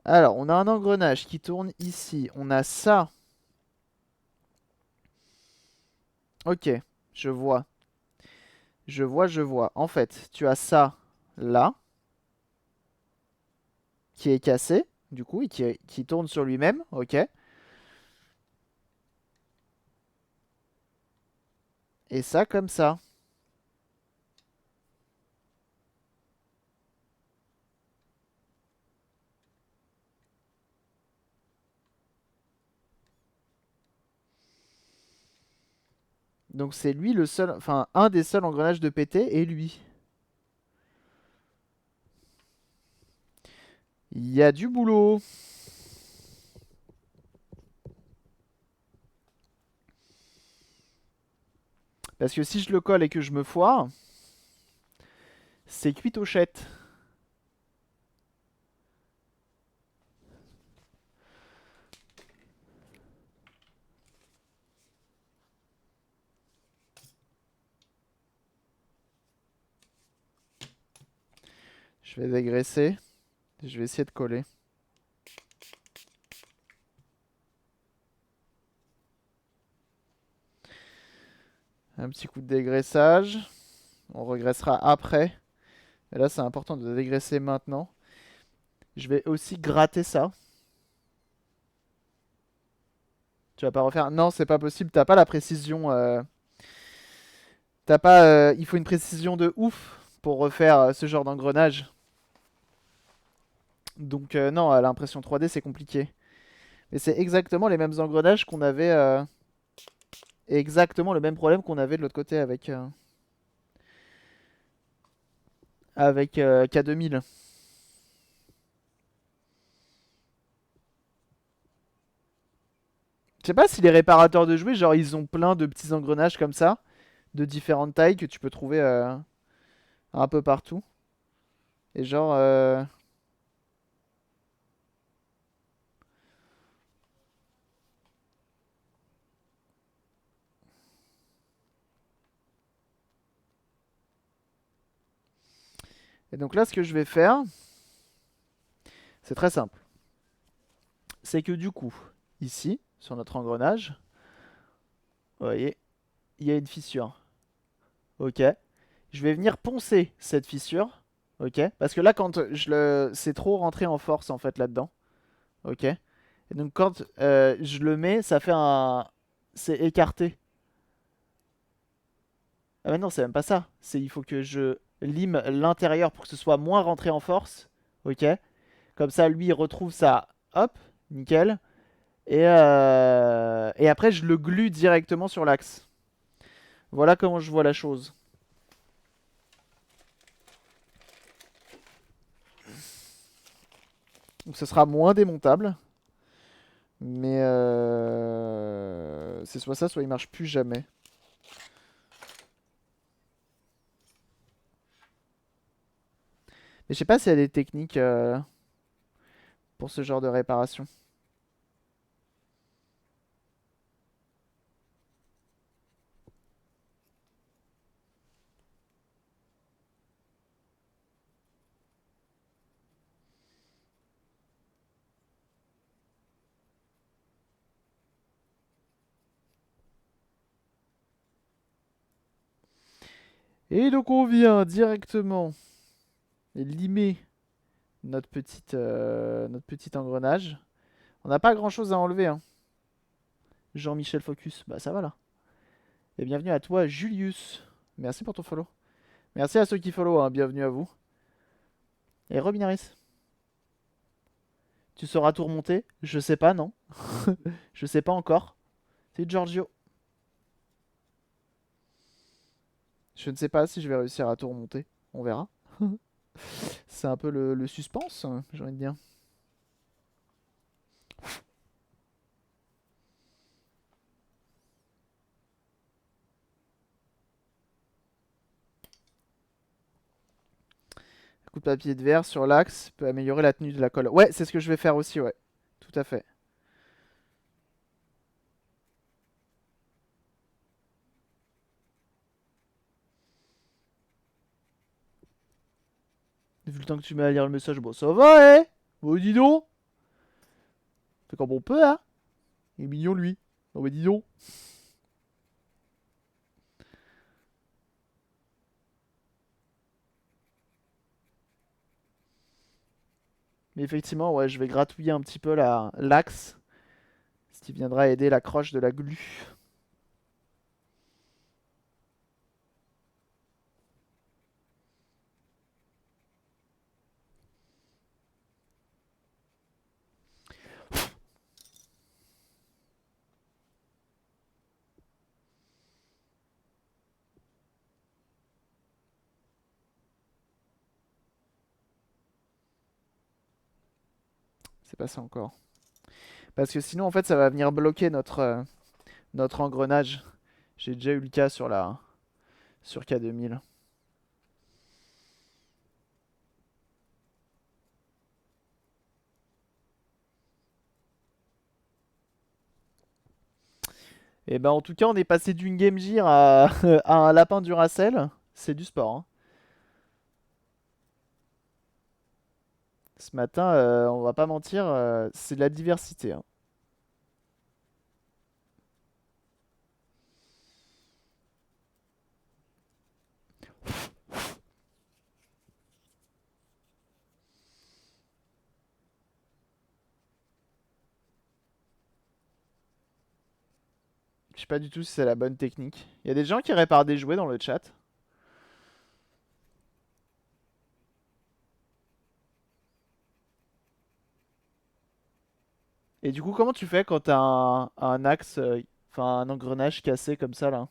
Alors, on a un engrenage qui tourne ici. On a ça. Ok, je vois. Je vois, je vois. En fait, tu as ça là, qui est cassé, du coup, et qui tourne sur lui-même. Ok. Et ça comme ça. Donc c'est lui le seul, enfin un des seuls engrenages de pété et lui. Il y a du boulot. Parce que si je le colle et que je me foire, c'est cuit aux chettes. Je vais dégraisser. Je vais essayer de coller. Un petit coup de dégraissage. On regraissera après. Et là, c'est important de dégraisser maintenant. Je vais aussi gratter ça. Tu vas pas refaire. Non, c'est pas possible. T'as pas la précision. T'as pas. Il faut une précision de ouf pour refaire ce genre d'engrenage. Donc, non, à l'impression 3D, c'est compliqué. Mais c'est exactement les mêmes engrenages qu'on avait. Et exactement le même problème qu'on avait de l'autre côté avec K2000. Je sais pas si les réparateurs de jouets, genre, ils ont plein de petits engrenages comme ça, de différentes tailles que tu peux trouver un peu partout. Et genre, Et donc là, ce que je vais faire, c'est très simple. C'est que du coup, ici, sur notre engrenage, vous voyez, il y a une fissure. Ok. Je vais venir poncer cette fissure. Ok. Parce que là, quand c'est trop rentré en force en fait là-dedans. Ok. Et donc quand je le mets, ça fait un. C'est écarté. Ah mais non, c'est même pas ça. Il faut que je lime l'intérieur pour que ce soit moins rentré en force. Ok. Comme ça, lui, il retrouve ça. Hop, nickel. Et après, je le glue directement sur l'axe. Voilà comment je vois la chose. Donc ce sera moins démontable. Mais c'est soit ça, soit il marche plus jamais. Mais je sais pas s'il y a des techniques pour ce genre de réparation. Et donc on vient directement limer notre petit engrenage. On n'a pas grand chose à enlever, hein. Jean-Michel Focus, bah ça va là. Et bienvenue à toi, Julius. Merci pour ton follow. Merci à ceux qui follow, hein. Bienvenue à vous. Et Robinaris, tu sauras tout remonter? Je sais pas, non. Je sais pas encore. C'est Giorgio. Je ne sais pas si je vais réussir à tout remonter. On verra. C'est un peu le suspense, hein, j'ai envie de dire. Coup de papier de verre sur l'axe peut améliorer la tenue de la colle. Ouais, c'est ce que je vais faire aussi, ouais. Tout à fait. Vu le temps que tu mets à lire le message, bon, ça va, eh? Bon, dis donc. Fait comme on peut, hein? Il est mignon, lui. Non, mais dis donc. Mais effectivement, ouais, je vais gratouiller un petit peu l'axe. Ce qui viendra aider l'accroche de la glu. C'est pas ça encore. Parce que sinon, en fait, ça va venir bloquer notre engrenage. J'ai déjà eu le cas sur K2000. Et ben en tout cas, on est passé d'une Game Gear à un lapin Duracell. C'est du sport, hein. Ce matin, on va pas mentir, c'est de la diversité, hein. Je sais pas du tout si c'est la bonne technique. Il y a des gens qui réparent des jouets dans le chat. Et du coup, comment tu fais quand t'as un axe, enfin un engrenage cassé comme ça là?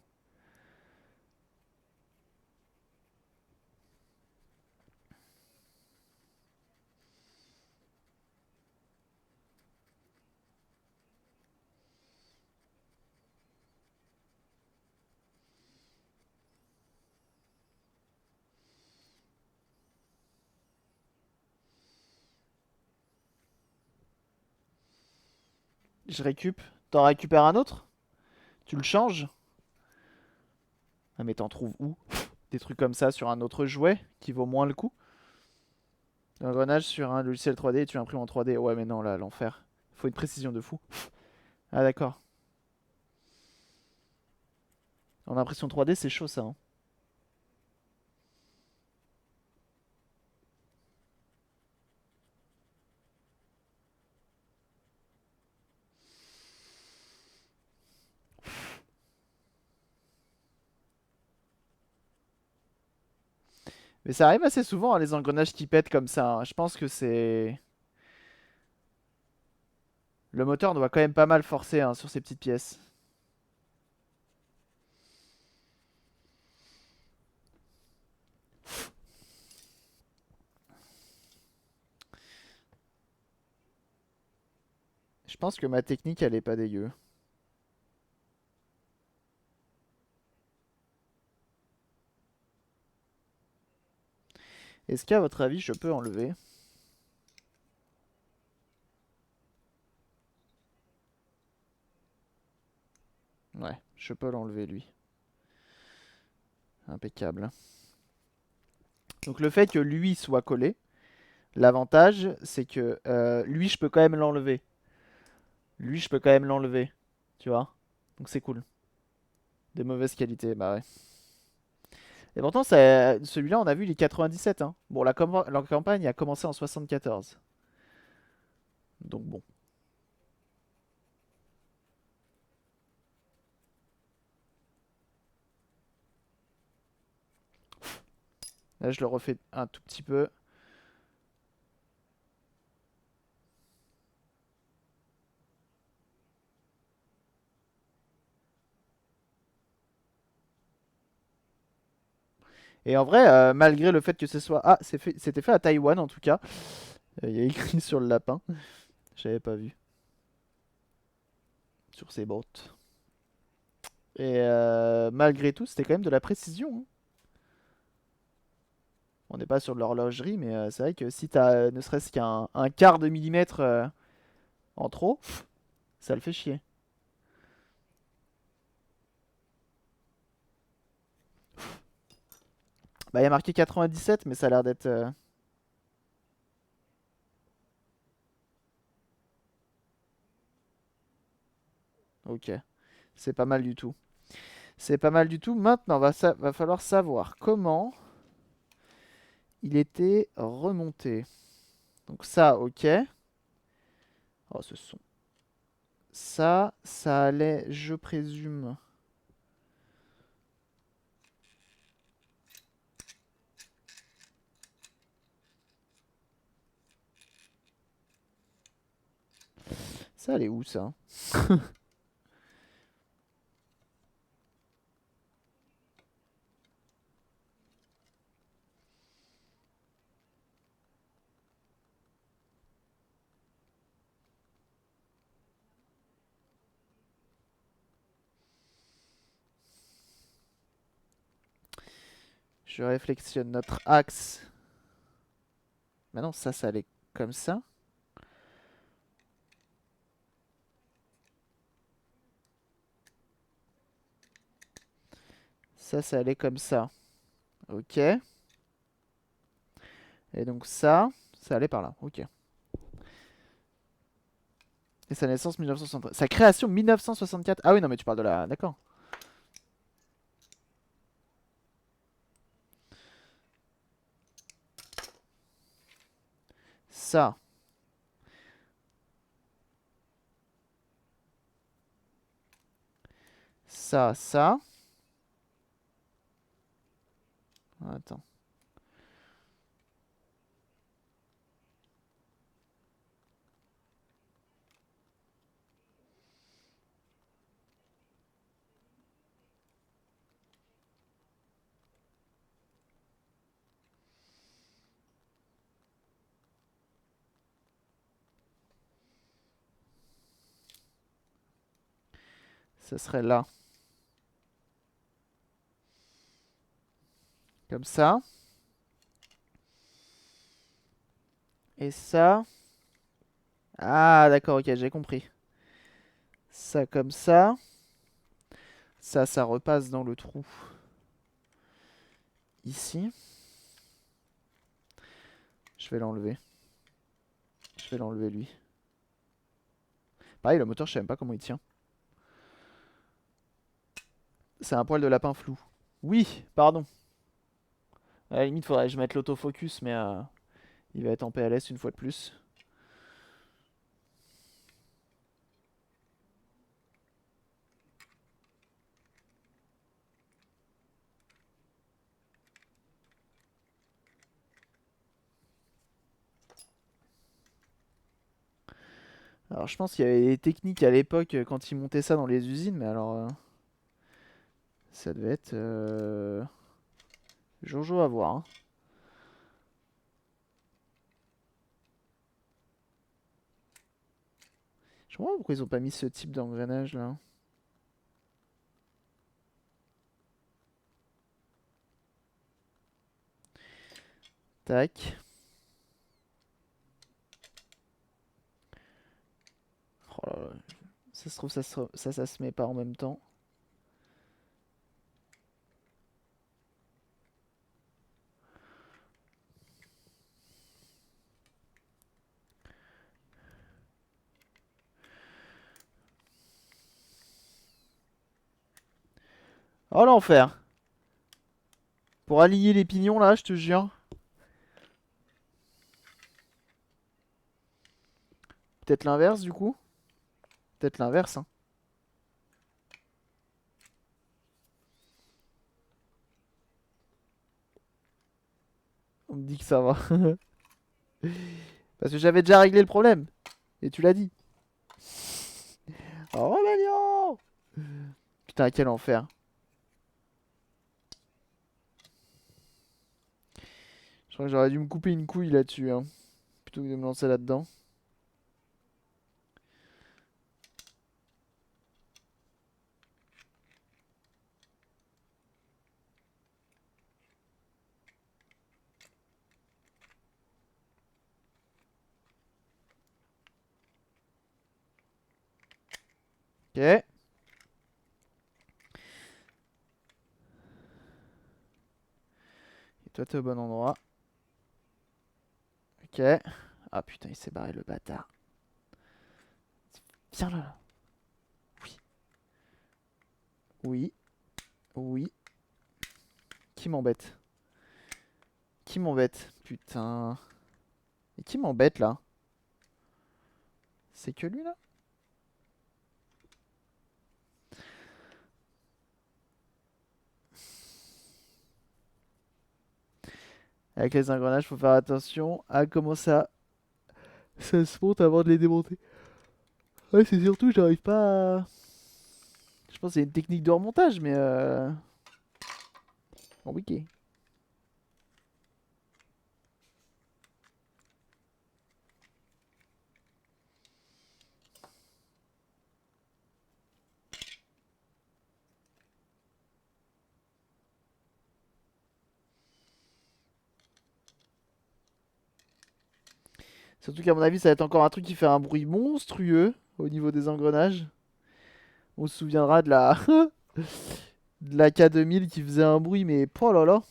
Je récup. T'en récupères un autre? Tu le changes? Ah mais t'en trouves où? Des trucs comme ça sur un autre jouet qui vaut moins le coup? L'engrenage sur un logiciel 3D et tu imprimes en 3D. Ouais, mais non, là, l'enfer. Faut une précision de fou. Ah, d'accord. En impression 3D, c'est chaud ça, hein. Mais ça arrive assez souvent, hein, les engrenages qui pètent comme ça, hein. Je pense que c'est... Le moteur doit quand même pas mal forcer, hein, sur ces petites pièces. Je pense que ma technique, elle est pas dégueu. Est-ce qu'à votre avis, je peux enlever? Ouais, je peux l'enlever, lui. Impeccable. Donc le fait que lui soit collé, l'avantage, c'est que lui, je peux quand même l'enlever. Lui, je peux quand même l'enlever. Tu vois? Donc c'est cool. Des mauvaises qualités, bah ouais. Et pourtant, celui-là, on a vu, il est 97, hein. Bon, la campagne a commencé en 74. Donc bon. Là, je le refais un tout petit peu. Et en vrai, malgré le fait que ce soit... Ah, c'était fait à Taïwan, en tout cas. Il y a écrit sur le lapin. J'avais pas vu. Sur ses bottes. Et malgré tout, c'était quand même de la précision, hein. On n'est pas sur de l'horlogerie, mais c'est vrai que si t'as ne serait-ce qu'un quart de millimètre en trop, ça le fait chier. Bah, il y a marqué 97, mais ça a l'air d'être... Ok, c'est pas mal du tout. C'est pas mal du tout. Maintenant, va falloir savoir comment il était remonté. Donc ça, ok. Oh, ce son. Ça allait, je présume. Ça allait où, ça? Je réflexionne notre axe. Bah non, ça allait comme ça. Ça allait comme ça. Ok. Et donc ça allait par là. Ok. Et sa naissance 1963. Sa création 1964. Ah oui, non, mais tu parles de la... D'accord. Ça. Ça. Attends. Ça serait là. Comme ça. Et ça. Ah, d'accord, ok, j'ai compris. Ça comme ça. Ça repasse dans le trou. Ici. Je vais l'enlever. Je vais l'enlever lui. Pareil, le moteur, je sais même pas comment il tient. C'est un poil de lapin flou. Oui, pardon. À la limite, faudrait que je mette l'autofocus, mais il va être en PLS une fois de plus. Alors je pense qu'il y avait des techniques à l'époque quand ils montaient ça dans les usines, mais alors ça devait être Jojo à voir, hein. Je comprends pas pourquoi ils ont pas mis ce type d'engrenage là. Tac. Oh là là. Ça se trouve, ça se met pas en même temps. Oh l'enfer. Pour aligner les pignons là, je te jure. Peut-être l'inverse du coup. Peut-être l'inverse, hein. On me dit que ça va. Parce que j'avais déjà réglé le problème. Et tu l'as dit. Oh Rébellion. Putain, quel enfer. Je crois que j'aurais dû me couper une couille là-dessus, hein, plutôt que de me lancer là-dedans. Ok. Et toi, t'es au bon endroit. Ok. Ah putain, il s'est barré le bâtard. Viens là. Oui. Oui. Oui. Qui m'embête? Qui m'embête? Putain. Et qui m'embête là? C'est que lui là? Avec les engrenages, faut faire attention à comment ça se monte avant de les démonter. Ouais, c'est surtout, j'arrive pas à... Je pense que c'est une technique de remontage, mais compliqué. Surtout qu'à mon avis, ça va être encore un truc qui fait un bruit monstrueux au niveau des engrenages. On se souviendra de la de la K2000 qui faisait un bruit, mais oh là là.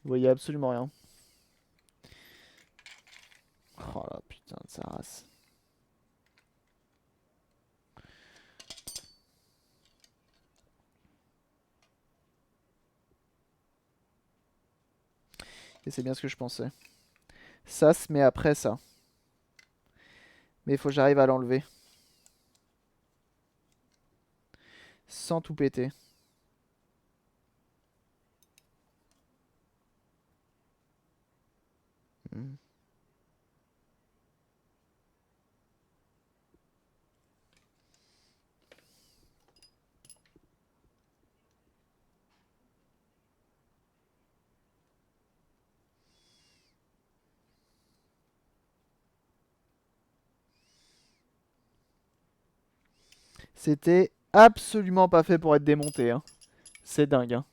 Vous voyez absolument rien. Oh là, putain de sa race. Et c'est bien ce que je pensais. Ça se met après ça. Mais il faut que j'arrive à l'enlever. Sans tout péter. Hmm. C'était absolument pas fait pour être démonté, hein. C'est dingue, hein.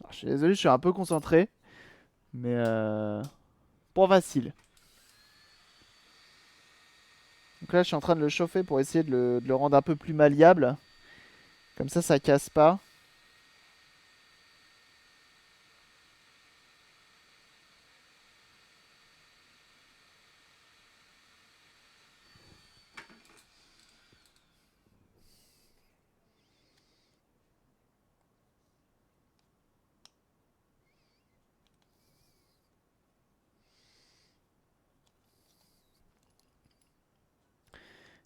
Alors, je suis désolé, je suis un peu concentré. Mais pas facile. Donc là, je suis en train de le chauffer pour essayer de le rendre un peu plus malléable. Comme ça casse pas.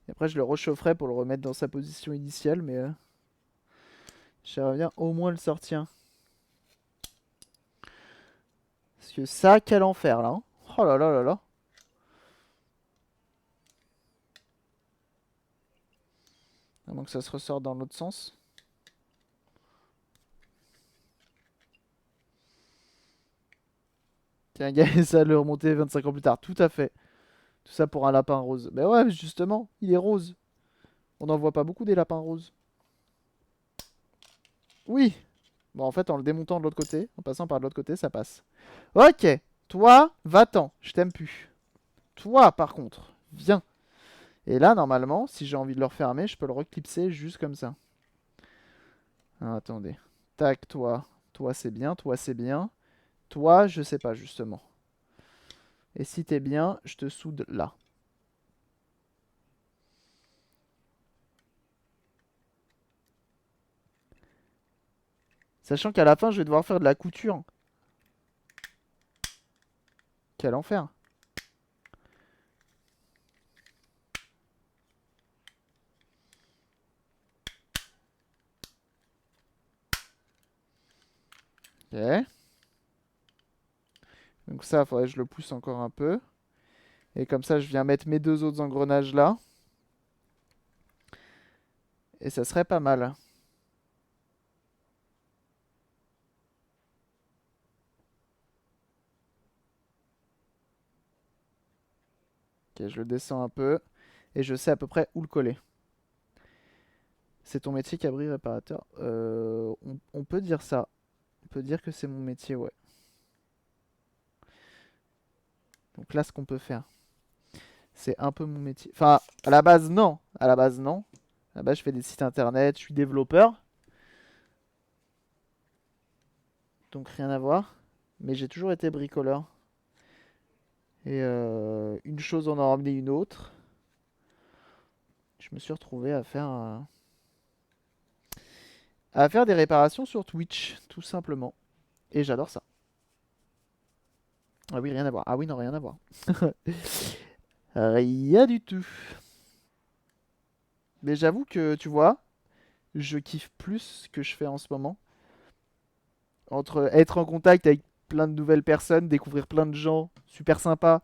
Et après, je le réchaufferai pour le remettre dans sa position initiale. Mais j'aimerais bien au moins le sortir. Parce que ça, quel enfer là. Hein. Oh là là là là. À moins que ça se ressorte dans l'autre sens. Tiens, gars, ça le remonter 25 ans plus tard. Tout à fait. Tout ça pour un lapin rose. Ben ouais, justement, il est rose. On n'en voit pas beaucoup des lapins roses. Oui. Bon, en fait, en le démontant de l'autre côté, en passant par de l'autre côté, ça passe. Ok. Toi, va-t'en. Je t'aime plus. Toi, par contre, viens. Et là, normalement, si j'ai envie de le refermer, je peux le reclipser juste comme ça. Ah, attendez. Tac, toi. Toi, c'est bien. Toi, c'est bien. Toi, je sais pas, justement. Et si t'es bien, je te soude là. Sachant qu'à la fin, je vais devoir faire de la couture. Quel enfer. Ok. Donc ça, il faudrait que je le pousse encore un peu. Et comme ça, je viens mettre mes deux autres engrenages là. Et ça serait pas mal. Ok, je le descends un peu. Et je sais à peu près où le coller. C'est ton métier, cabri réparateur. On peut dire ça. On peut dire que c'est mon métier, ouais. Donc là, ce qu'on peut faire, c'est un peu mon métier. Enfin, à la base, non. À la base, non. À la base, je fais des sites internet, je suis développeur. Donc rien à voir. Mais j'ai toujours été bricoleur. Et une chose en a ramené une autre. Je me suis retrouvé à faire des réparations sur Twitch, tout simplement. Et j'adore ça. Ah oui, rien à voir. Ah oui, non, rien à voir. Rien du tout. Mais j'avoue que, tu vois, je kiffe plus ce que je fais en ce moment. Entre être en contact avec plein de nouvelles personnes, découvrir plein de gens super sympas,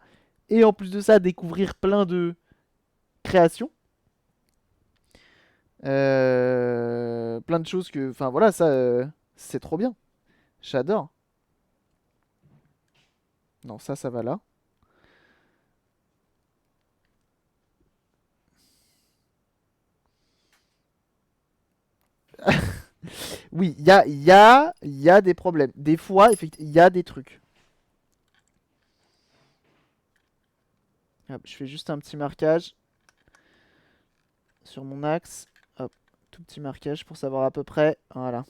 et en plus de ça, découvrir plein de créations. Plein de choses que... Enfin voilà, ça, c'est trop bien. J'adore. Non, ça va là. Oui, il y a des problèmes. Des fois, effectivement, il y a des trucs. Hop, je fais juste un petit marquage sur mon axe. Hop, tout petit marquage pour savoir à peu près. Voilà.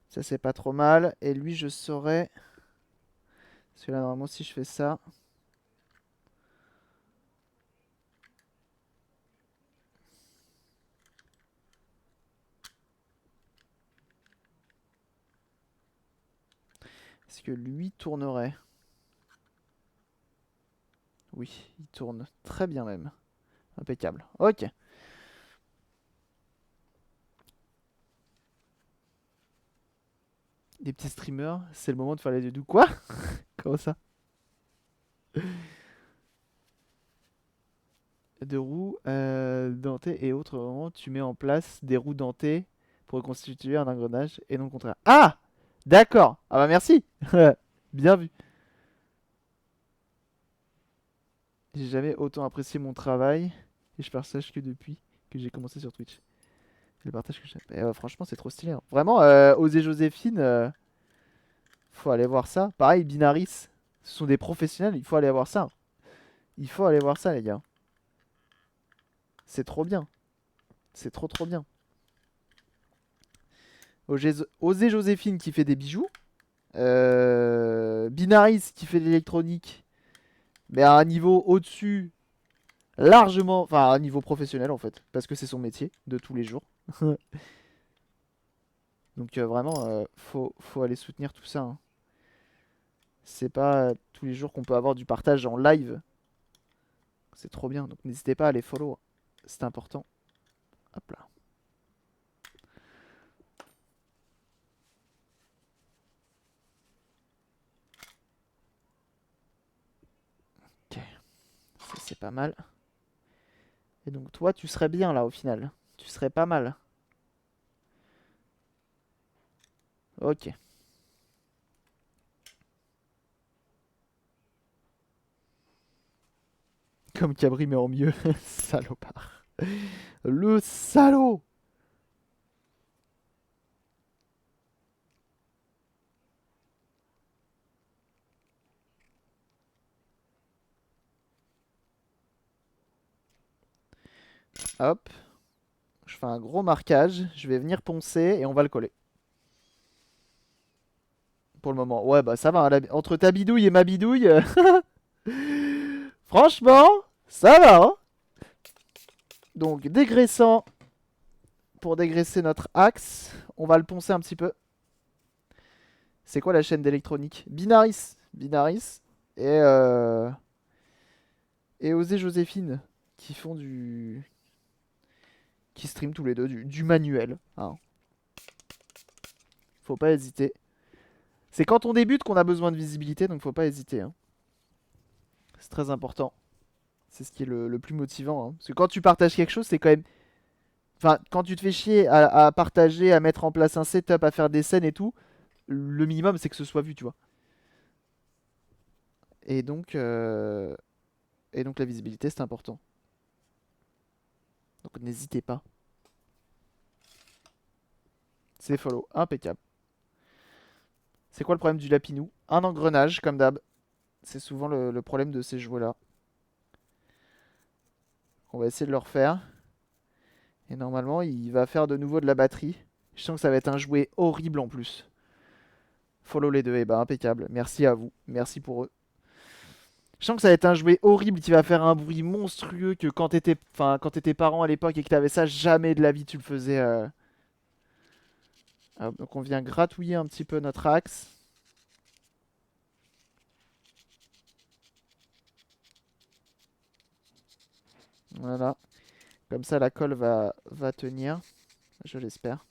Ça, c'est pas trop mal. Et lui, je saurais. Parce que là, normalement, si je fais ça. Est-ce que lui tournerait? Oui, il tourne très bien même. Impeccable. Ok. Les petits streamers, c'est le moment de faire les doudous. Quoi? Comment ça? De roues dentées et autres moments, tu mets en place des roues dentées pour reconstituer un engrenage et non le contraire. Ah! D'accord. Ah bah merci. Bien vu. J'ai jamais autant apprécié mon travail et je partage que depuis que j'ai commencé sur Twitch. Le partage que j'ai. Franchement, c'est trop stylé. Hein. Vraiment, Oser Joséphine, Faut aller voir ça. Pareil, Binaris, ce sont des professionnels, il faut aller voir ça. Il faut aller voir ça, les gars. C'est trop bien. C'est trop trop bien. Osé Joséphine qui fait des bijoux. Binaris qui fait de l'électronique. Mais à un niveau au-dessus, largement. Enfin, à un niveau professionnel en fait. Parce que c'est son métier de tous les jours. Donc vraiment, faut aller soutenir tout ça, hein. C'est pas tous les jours qu'on peut avoir du partage en live. C'est trop bien. Donc n'hésitez pas à les follow. C'est important. Hop là. Ok. Ça c'est pas mal. Et donc toi, tu serais bien là au final. Tu serais pas mal. Ok. Comme Cabri mais en mieux. Salopard. Le salaud. Hop. Je fais un gros marquage. Je vais venir poncer et on va le coller. Pour le moment. Ouais, bah ça va, hein, entre ta bidouille et ma bidouille. Franchement, ça va, hein. Donc, dégraissant. Pour dégraisser notre axe, on va le poncer un petit peu. C'est quoi la chaîne d'électronique? Binaris. Binaris. Et Osé Joséphine. Qui font du. Qui stream tous les deux du manuel, hein. Faut pas hésiter. C'est quand on débute qu'on a besoin de visibilité, donc faut pas hésiter, hein. C'est très important. C'est ce qui est le plus motivant, hein. Parce que quand tu partages quelque chose, c'est quand même. Enfin, quand tu te fais chier à partager, à mettre en place un setup, à faire des scènes et tout, le minimum c'est que ce soit vu, tu vois. Et donc, euh, et donc la visibilité c'est important. Donc n'hésitez pas. C'est follow, impeccable. C'est quoi le problème du lapinou? Un engrenage, comme d'hab. C'est souvent le problème de ces jouets-là. On va essayer de le refaire. Et normalement, il va faire de nouveau de la batterie. Je sens que ça va être un jouet horrible en plus. Follow les deux, et bah impeccable. Merci à vous. Merci pour eux. Je sens que ça va être un jouet horrible qui va faire un bruit monstrueux que quand t'étais parent à l'époque et que t'avais ça, jamais de la vie tu le faisais. Hop, donc on vient gratouiller un petit peu notre axe. Voilà. Comme ça la colle va tenir. Je l'espère.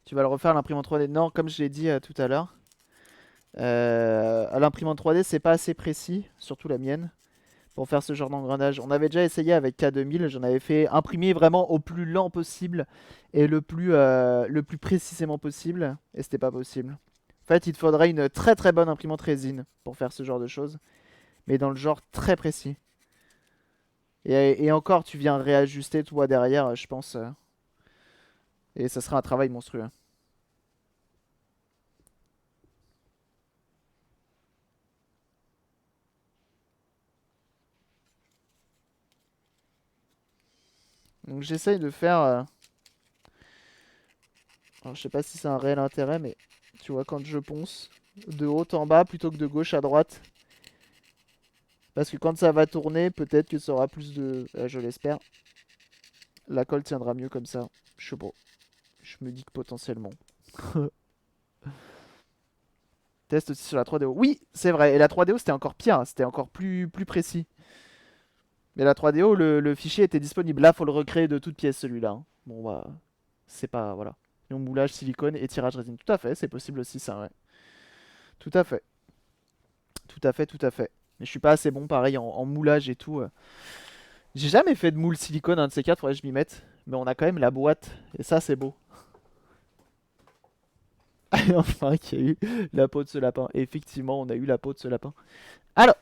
Tu vas le refaire à l'imprimante 3D? Non, comme je l'ai dit tout à l'heure. À l'imprimante 3D, c'est pas assez précis, surtout la mienne, pour faire ce genre d'engrenage. On avait déjà essayé avec K2000, j'en avais fait imprimer vraiment au plus lent possible et le plus précisément possible, et c'était pas possible. En fait, il te faudrait une très très bonne imprimante résine pour faire ce genre de choses, mais dans le genre très précis. Et encore, tu viens réajuster toi derrière, je pense, et ça sera un travail monstrueux. Donc j'essaye de faire... alors, je sais pas si c'est un réel intérêt, mais tu vois, quand je ponce de haut en bas plutôt que de gauche à droite, parce que quand ça va tourner, peut-être que ça aura plus de... je l'espère. La colle tiendra mieux comme ça. Je sais pas. Je me dis que potentiellement. Test aussi sur la 3DO. Oui, c'est vrai. Et la 3DO, c'était encore pire, hein. C'était encore plus précis. Mais la 3DO, le fichier était disponible. Là, faut le recréer de toutes pièces, celui-là, hein. Bon, bah, c'est pas... Voilà. Donc, moulage, silicone et tirage résine. Tout à fait, c'est possible aussi, ça, ouais. Tout à fait. Tout à fait, tout à fait. Mais je suis pas assez bon, pareil, en moulage et tout. J'ai jamais fait de moule silicone, un de ces quatre, faudrait que je m'y mette. Mais on a quand même la boîte, et ça, c'est beau. Et enfin, qu'il y a eu la peau de ce lapin. Et effectivement, on a eu la peau de ce lapin. Alors,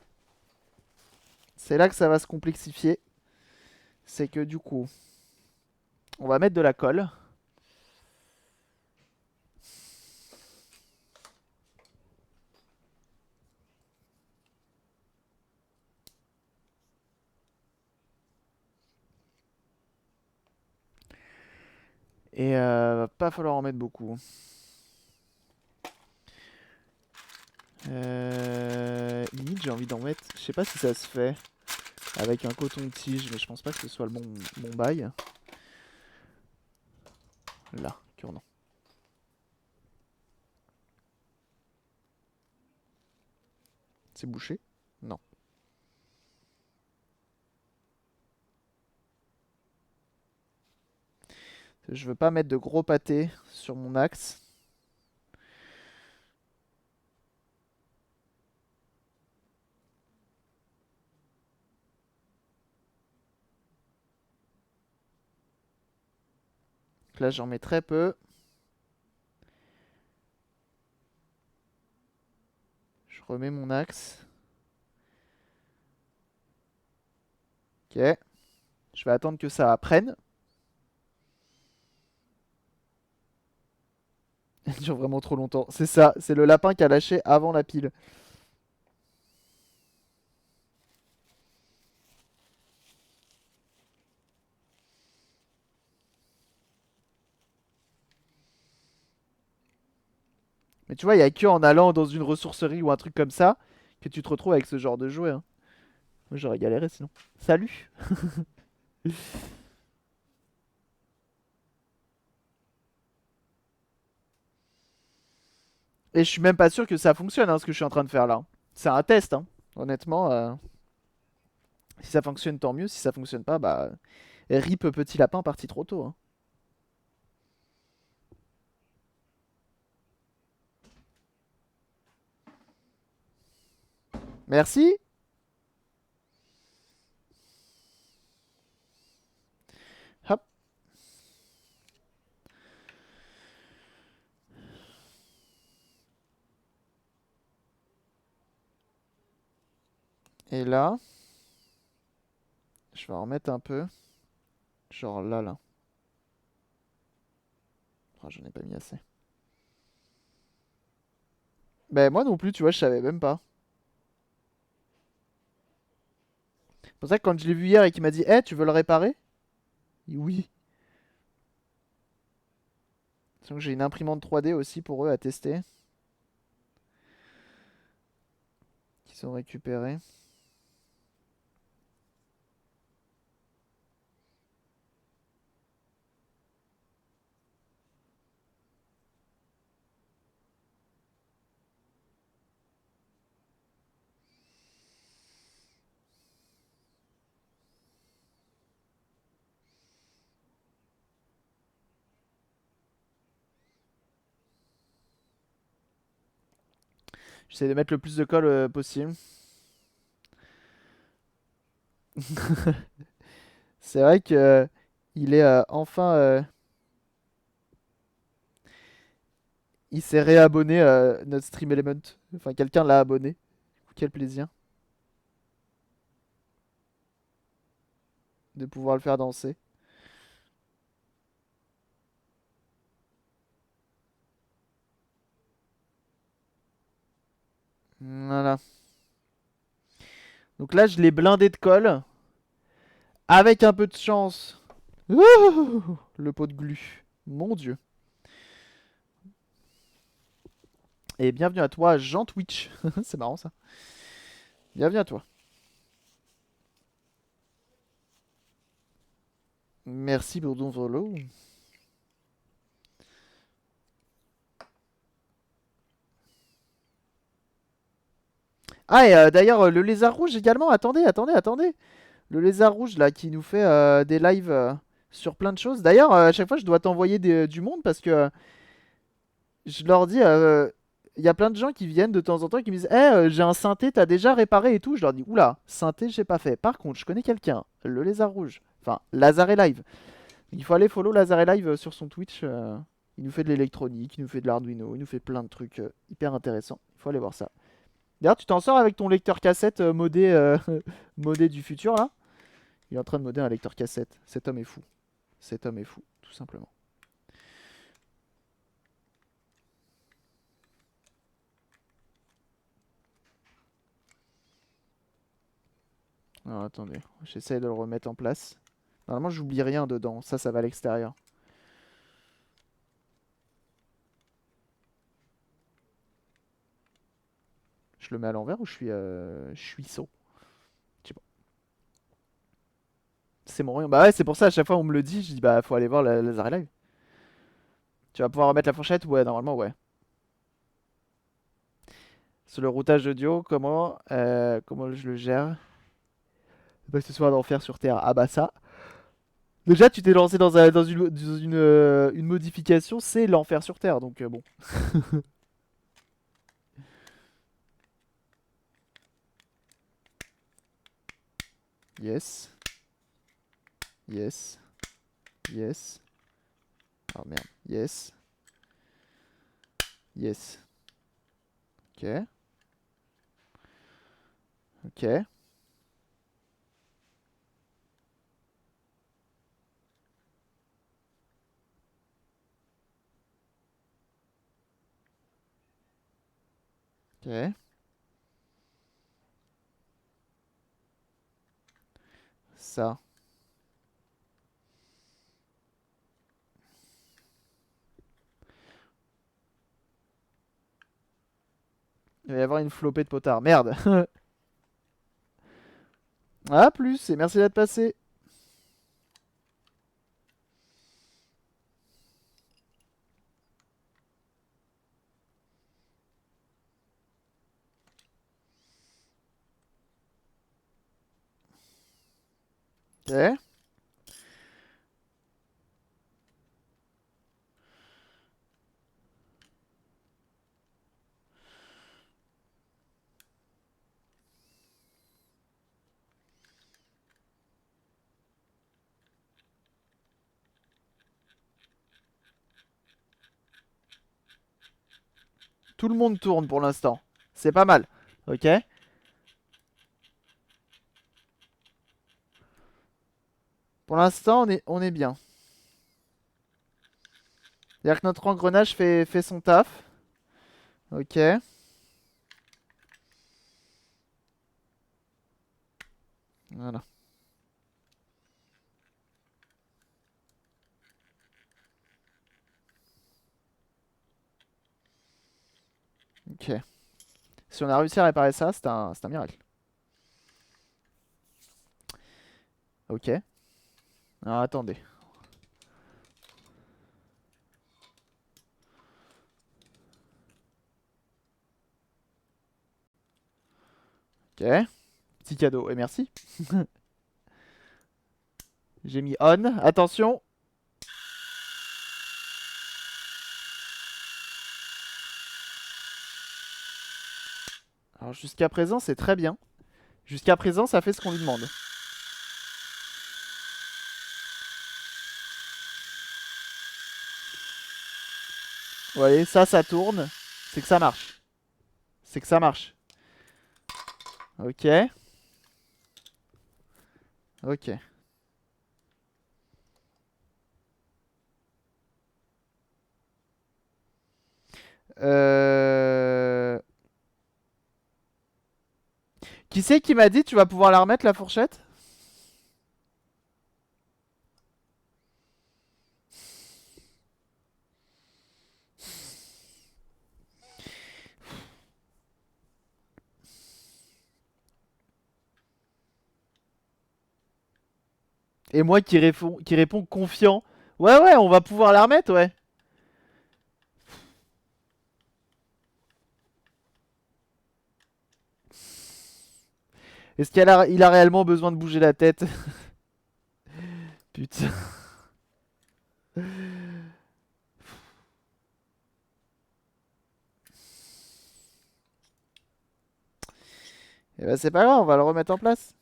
c'est là que ça va se complexifier. C'est que du coup, On va mettre de la colle. Et va pas falloir en mettre beaucoup. Limite, j'ai envie d'en mettre. Je sais pas si ça se fait avec un coton-tige, mais je pense pas que ce soit le bon bail. Là, cure-dent. C'est bouché? Non. Je veux pas mettre de gros pâtés sur mon axe. Donc là, j'en mets très peu. Je remets mon axe. Ok. Je vais attendre que ça prenne. Elle dure vraiment trop longtemps. C'est ça, c'est le lapin qui a lâché avant la pile. Mais tu vois, il n'y a que en allant dans une ressourcerie ou un truc comme ça que tu te retrouves avec ce genre de jouet, hein. Moi, j'aurais galéré sinon. Salut! Et je suis même pas sûr que ça fonctionne, hein, ce que je suis en train de faire là. C'est un test, hein. Honnêtement, si ça fonctionne, tant mieux. Si ça fonctionne pas, bah... RIP petit lapin parti trop tôt, hein. Merci! Hop. Et là... Je vais en remettre un peu. Genre là, là. Oh, j'en ai pas mis assez. Ben moi non plus, tu vois, je savais même pas. C'est pour ça que quand je l'ai vu hier et qu'il m'a dit «Eh, tu veux le réparer?» Oui. Donc j'ai une imprimante 3D aussi pour eux à tester. Qui sont récupérés. J'essaie de mettre le plus de colle possible. C'est vrai que il est enfin... il s'est réabonné à notre Stream Element. Enfin, quelqu'un l'a abonné. Quel plaisir de pouvoir le faire danser. Voilà. Donc là, je l'ai blindé de colle. Avec un peu de chance. Ouh, le pot de glu. Mon dieu. Et bienvenue à toi, Jean Twitch. C'est marrant ça. Bienvenue à toi. Merci pour ton follow. Ah, et d'ailleurs, le lézard rouge également. Attendez, attendez, attendez. Le lézard rouge là qui nous fait des lives sur plein de choses. D'ailleurs, à chaque fois, je dois t'envoyer du monde parce que je leur dis, il y a plein de gens qui viennent de temps en temps et qui me disent, j'ai un synthé, t'as déjà réparé et tout. Je leur dis, oula, synthé, j'ai pas fait. Par contre, je connais quelqu'un, le lézard rouge. Enfin, Lazare Live. Il faut aller follow Lazare Live sur son Twitch. Il nous fait de l'électronique, il nous fait de l'Arduino, il nous fait plein de trucs hyper intéressants. Il faut aller voir ça. D'ailleurs, tu t'en sors avec ton lecteur cassette modé, modé du futur là? Il est en train de modder un lecteur cassette. Cet homme est fou. Cet homme est fou, tout simplement. Alors attendez, j'essaie de le remettre en place. Normalement, j'oublie rien dedans. Ça va à l'extérieur. Je le mets à l'envers ou je suis saut? Je sais pas. C'est mon rayon. Bah ouais, c'est pour ça, à chaque fois on me le dit, je dis bah faut aller voir la Zara Live. Tu vas pouvoir remettre la fourchette? Ouais, normalement, ouais. Sur le routage audio, comment je le gère? Pas que ce soit un enfer sur Terre. Ah bah ça. Déjà, tu t'es lancé dans une modification, c'est l'enfer sur Terre, donc bon. Yes. Yes. Yes. Oh merde. Yes. Yes. Ok. Ok. Ok. Ça. Il va y avoir une flopée de potards. Merde. A plus et merci d'être passé. Ok. Tout le monde tourne pour l'instant. C'est pas mal. Ok. Pour l'instant, on est bien. C'est-à-dire que notre engrenage fait son taf. Ok. Voilà. Ok. Si on a réussi à réparer ça, c'est un miracle. Ok. Alors attendez. Ok. Petit cadeau. Et merci. J'ai mis on. Attention. Alors jusqu'à présent, c'est très bien. Jusqu'à présent, ça fait ce qu'on lui demande. Vous voyez, ça tourne. C'est que ça marche. C'est que ça marche. Ok. Ok. Euh... Qui c'est qui m'a dit tu vas pouvoir la remettre la fourchette? Et moi qui réponds confiant. Ouais, ouais, on va pouvoir la remettre, ouais. Est-ce qu'il a réellement besoin de bouger la tête? Putain. Et bah c'est pas grave, on va le remettre en place.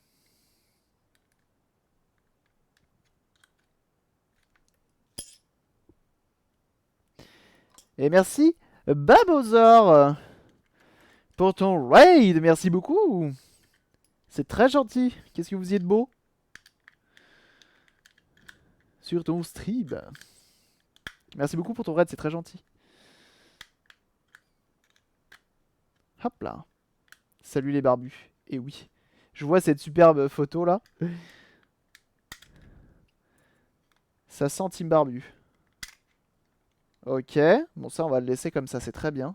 Et merci Babozor pour ton raid. Merci beaucoup. C'est très gentil. Qu'est-ce que vous y êtes beau. sur ton stream. Merci beaucoup pour ton raid, c'est très gentil. Hop là. Salut les barbus. Et oui, je vois cette superbe photo là. Ça sent Team Barbu. Ok, bon ça on va le laisser comme ça, c'est très bien.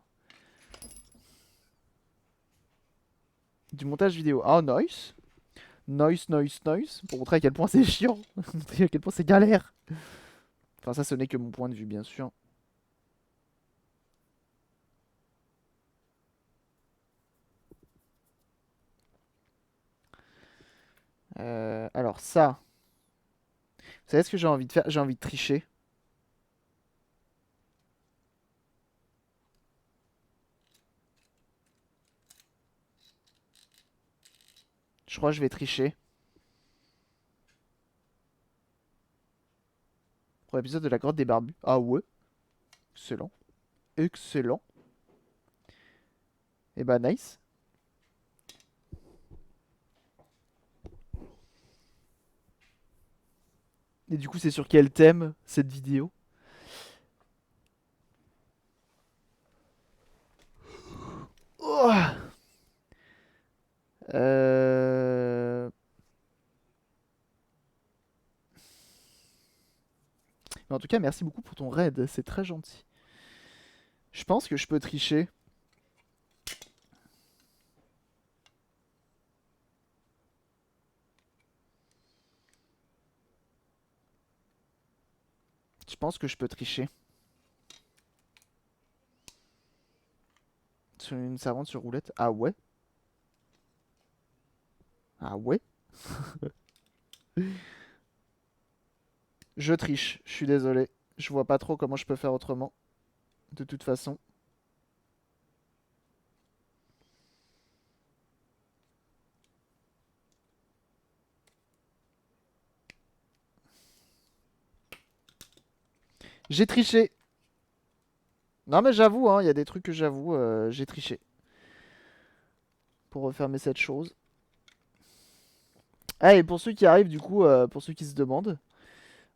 Du montage vidéo. Ah, nice. Nice, nice, nice. Pour montrer à quel point c'est chiant. Pour montrer à quel point c'est galère. Enfin ça ce n'est que mon point de vue bien sûr. Alors ça. Vous savez ce que j'ai envie de faire? J'ai envie de tricher. Je crois que je vais tricher. Pour l'épisode de la grotte des barbus. Ah ouais. Excellent. Excellent. Et bah nice. Et du coup c'est sur quel thème cette vidéo? Oh. Euh... Mais en tout cas, merci beaucoup pour ton raid, c'est très gentil. Je pense que je peux tricher. Je pense que je peux tricher. Sur une servante sur roulette. Ah ouais? Ah ouais? Je triche, je suis désolé. Je vois pas trop comment je peux faire autrement. De toute façon. J'ai triché. Non mais j'avoue, hein, il y a des trucs que j'avoue, j'ai triché. Pour refermer cette chose. Ah et pour ceux qui arrivent du coup, pour ceux qui se demandent,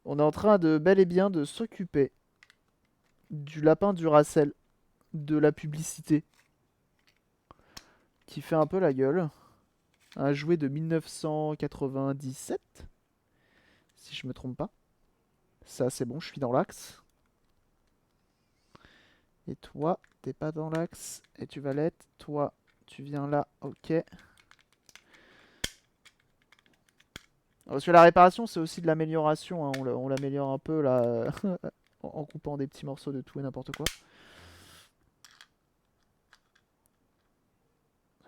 on est en train de bel et bien de s'occuper du lapin Duracell, de la publicité, qui fait un peu la gueule. Un jouet de 1997, si je me trompe pas. Ça c'est bon, je suis dans l'axe. Et toi, t'es pas dans l'axe, et tu vas l'être. Toi, tu viens là, ok. Parce que la réparation, c'est aussi de l'amélioration, hein. On l'améliore un peu là, en coupant des petits morceaux de tout et n'importe quoi.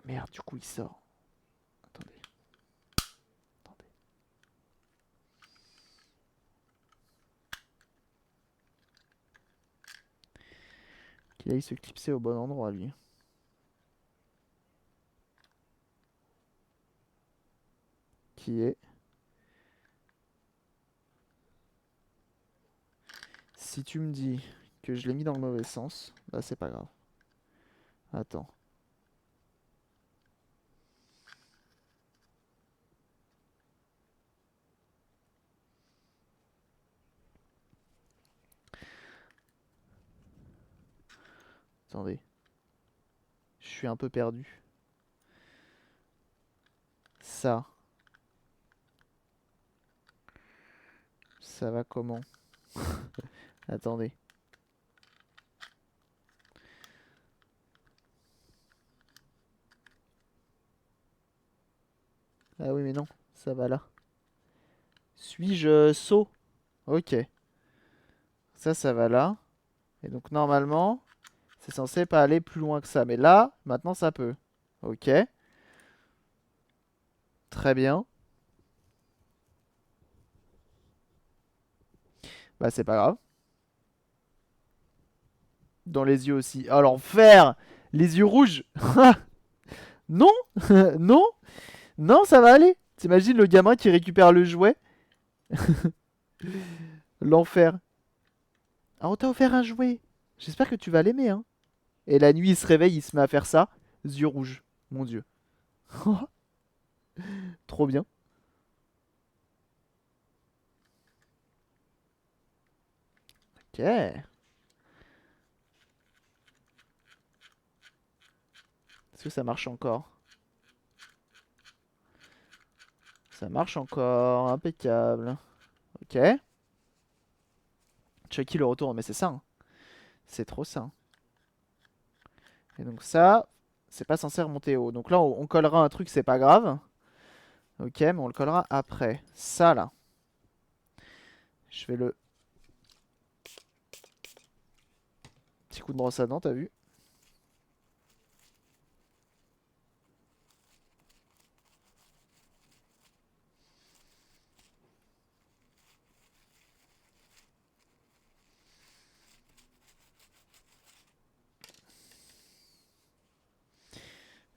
Merde, du coup il sort. Attendez. Attendez. Qu'il aille se clipser au bon endroit lui. Qui est... Si tu me dis que je l'ai mis dans le mauvais sens, bah c'est pas grave. Attends. Attendez. Je suis un peu perdu. Ça. Ça va comment? Attendez. Ah oui mais non, ça va là. Suis-je saut? Ok. Ça va là. Et donc normalement, c'est censé pas aller plus loin que ça. Mais là, maintenant ça peut. Ok. Très bien. Bah c'est pas grave. Dans les yeux aussi. Oh l'enfer! Les yeux rouges! Non! Non! Non, ça va aller! T'imagines le gamin qui récupère le jouet? L'enfer. Ah, on t'a offert un jouet! J'espère que tu vas l'aimer, hein. Et la nuit, il se réveille, il se met à faire ça. Yeux rouges. Mon dieu. Trop bien. Ok. Est-ce que ça marche encore? Ça marche encore. Impeccable. Ok. Chucky le retour, mais c'est ça, hein. C'est trop ça, hein. Et donc ça, c'est pas censé remonter haut. Donc là, on collera un truc, c'est pas grave. Ok, mais on le collera après. Ça, là. Je fais le petit coup de brosse à dents, t'as vu?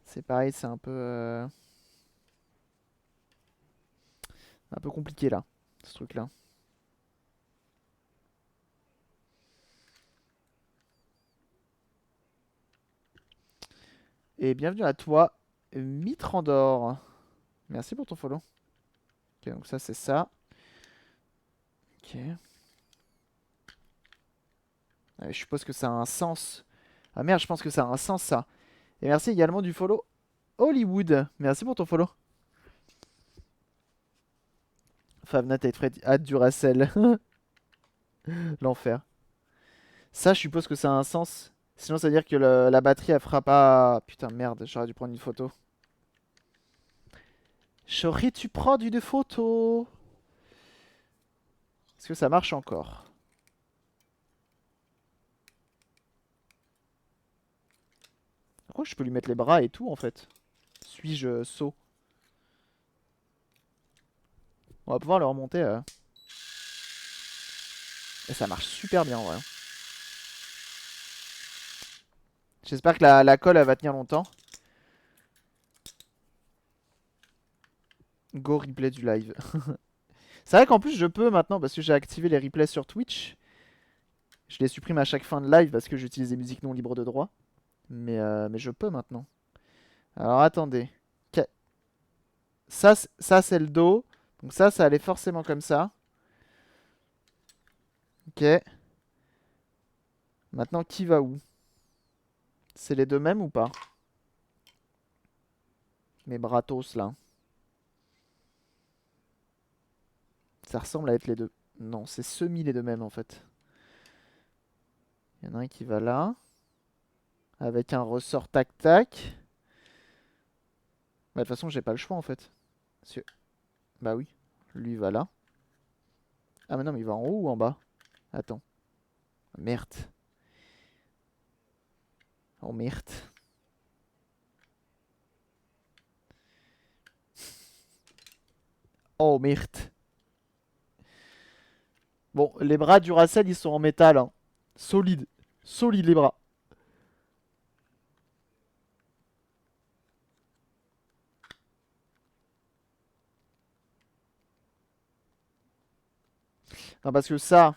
C'est pareil, c'est un peu compliqué, là. Ce truc-là. Et bienvenue à toi, Mitrandor. Merci pour ton follow. Ok, donc ça, c'est ça. Ok. Ah, je suppose que ça a un sens. Ah merde, je pense que ça a un sens, ça. Et merci également du follow Hollywood. Merci pour ton follow. Favnat et Fred, hâte Duracell. L'enfer. Ça, je suppose que ça a un sens. Sinon, ça veut dire que la batterie, elle fera pas. Putain, merde, j'aurais dû prendre une photo. J'aurais dû prendre une photo. Est-ce que ça marche encore? Pourquoi je peux lui mettre les bras et tout, en fait? Suis-je sot? On va pouvoir le remonter. Et ça marche super bien, en vrai. J'espère que la colle, elle va tenir longtemps. Go replay du live. C'est vrai qu'en plus, je peux maintenant, parce que j'ai activé les replays sur Twitch. Je les supprime à chaque fin de live parce que j'utilise des musiques non libres de droit. Mais je peux maintenant. Alors attendez. Ça c'est le dos. Donc ça allait forcément comme ça. Ok. Maintenant, qui va où? C'est les deux mêmes ou pas? Mes bratos là. Ça ressemble à être les deux. Non, c'est semi les deux mêmes en fait. Il y en a un qui va là. Avec un ressort tac-tac. Bah, de toute façon, j'ai pas le choix en fait. Bah oui. Lui va là. Ah, mais non, mais il va en haut ou en bas? Attends. Merde. Oh merde. Oh merde. Bon, les bras Duracell, ils sont en métal, hein. Solide. Solide les bras. Non, parce que ça...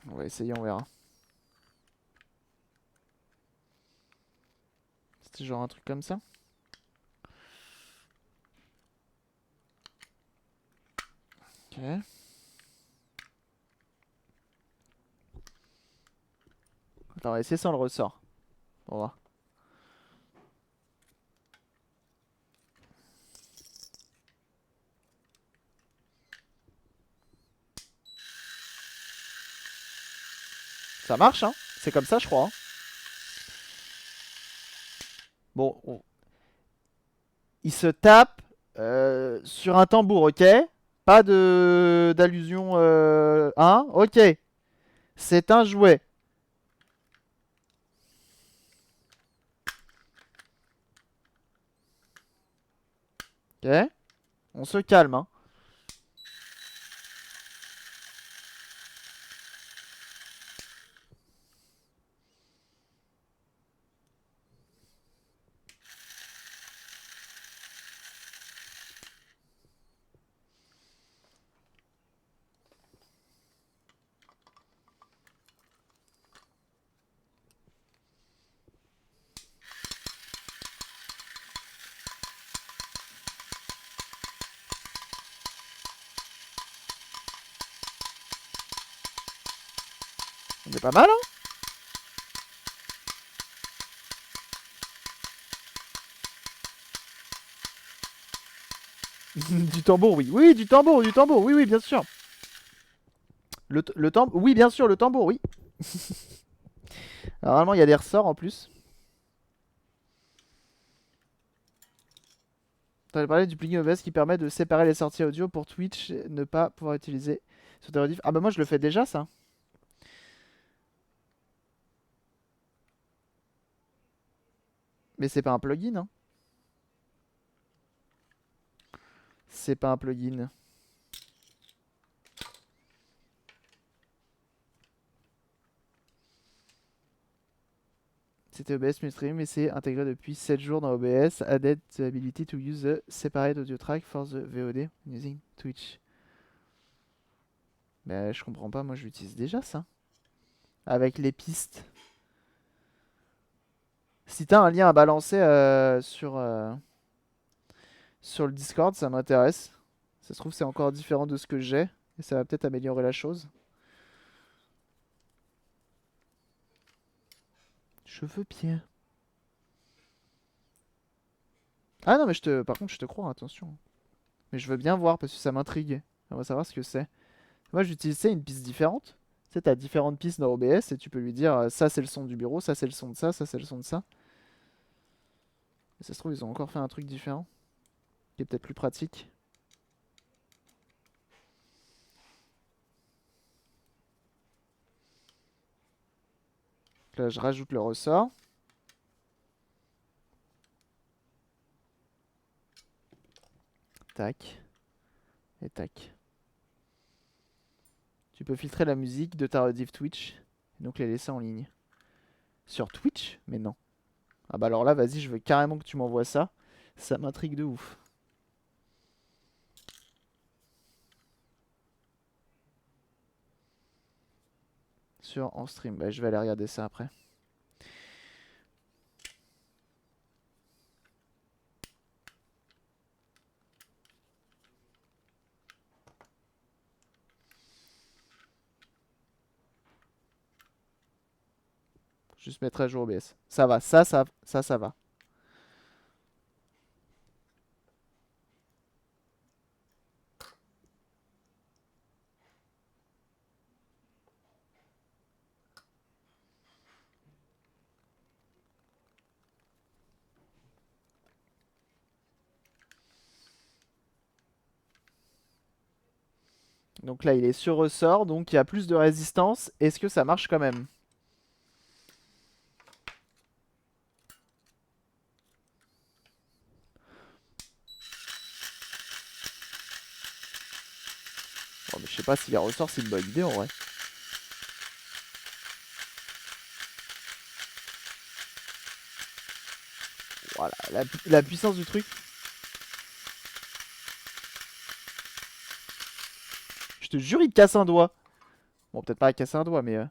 On va essayer, on verra. C'était genre un truc comme ça. Ok. Attends, on va essayer sans le ressort. On va voir. Ça marche, hein. C'est comme ça, je crois, hein. Bon, il se tape sur un tambour, ok? Pas de d'allusion, hein? Ok. C'est un jouet. Ok? On se calme, hein. pas mal, hein? Du tambour, oui. Oui, du tambour, oui, oui, bien sûr. Le tambour, oui, bien sûr, le tambour, oui. Alors, normalement, il y a des ressorts en plus. T'avais parlé du plugin OBS qui permet de séparer les sorties audio pour Twitch et ne pas pouvoir utiliser sur tes rediff. Ah bah moi je le fais déjà ça. Mais c'est pas un plugin, hein. C'est pas un plugin. C'était OBS Mainstream mais c'est intégré depuis 7 jours dans OBS. Added the ability to use the separate audio track for the VOD using Twitch. Bah je comprends pas, moi je l'utilise déjà ça. Avec les pistes. Si t'as un lien à balancer sur le Discord, ça m'intéresse. Ça se trouve c'est encore différent de ce que j'ai. Et ça va peut-être améliorer la chose. Je veux bien. Ah non mais par contre je te crois, attention. Mais je veux bien voir parce que ça m'intrigue. On va savoir ce que c'est. Moi j'utilisais une piste différente. Tu sais, t'as différentes pistes dans OBS et tu peux lui dire ça c'est le son du bureau, ça c'est le son de ça, ça c'est le son de ça. Et ça se trouve ils ont encore fait un truc différent. Qui est peut-être plus pratique. Là je rajoute le ressort. Tac. Et tac. Tu peux filtrer la musique de ta rediff Twitch. Et donc la laisser en ligne. Sur Twitch? Mais non. Ah bah alors là vas-y je veux carrément que tu m'envoies ça. Ça m'intrigue de ouf. Sur en stream. Bah je vais aller regarder ça après. Juste mettre à jour OBS. Ça va, ça va. Donc là, il est sur ressort, donc il y a plus de résistance. Est-ce que ça marche quand même? Bon, mais je sais pas si les ressorts, c'est une bonne idée en vrai. Voilà, la puissance du truc. Je te jure, il te casse un doigt. Bon, peut-être pas casser un doigt, mais...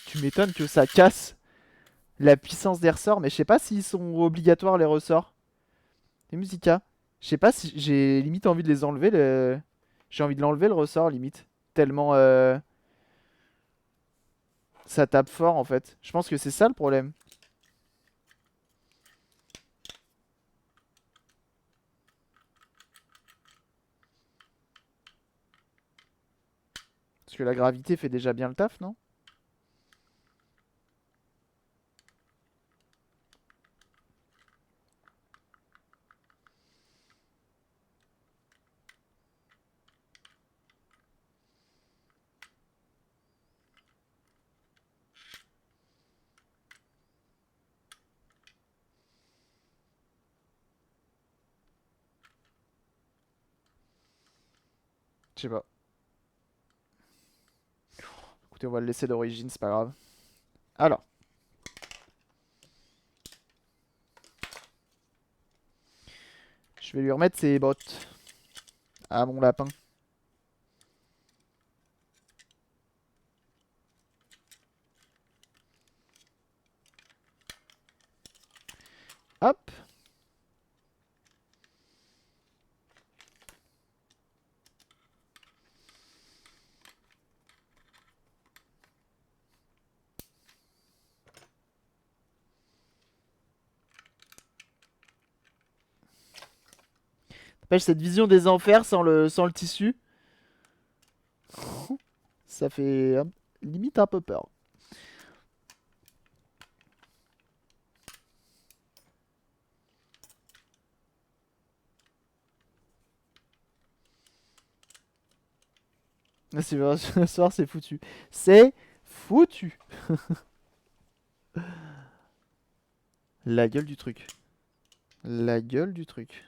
Tu m'étonnes que ça casse la puissance des ressorts, mais je sais pas s'ils sont obligatoires les ressorts. Les Musica. Je sais pas si j'ai limite envie de les enlever. J'ai envie de l'enlever le ressort, limite. Tellement ça tape fort en fait. Je pense que c'est ça le problème. Parce que la gravité fait déjà bien le taf, non? Je sais pas. Écoutez, on va le laisser d'origine, c'est pas grave. Alors. Je vais lui remettre ses bottes. Ah, mon lapin. Hop. N'empêche, cette vision des enfers sans le tissu, ça fait limite un peu peur. Ah, ce soir, c'est foutu. C'est foutu. La gueule du truc. La gueule du truc.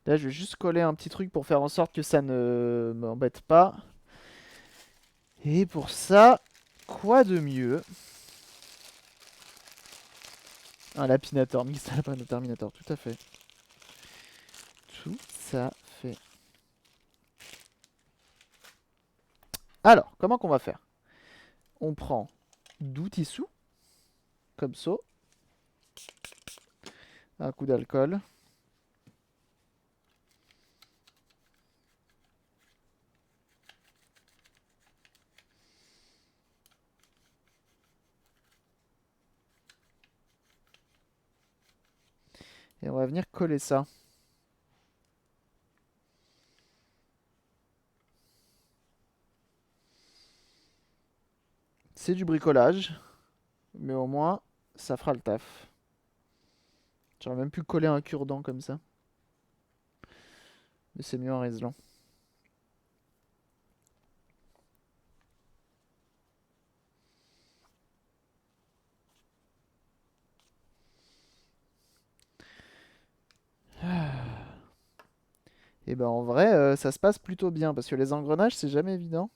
Là, je vais juste coller un petit truc pour faire en sorte que ça ne m'embête pas. Et pour ça, quoi de mieux? Un lapinator, mix lapin terminator, tout à fait. Tout à fait. Alors, comment qu'on va faire? On prend 12 tissus, comme ça. Un coup d'alcool. Et on va venir coller ça. C'est du bricolage, mais au moins, ça fera le taf. J'aurais même pu coller un cure-dent comme ça. Mais c'est mieux un Riesling. Et ben en vrai, ça se passe plutôt bien, parce que les engrenages, c'est jamais évident.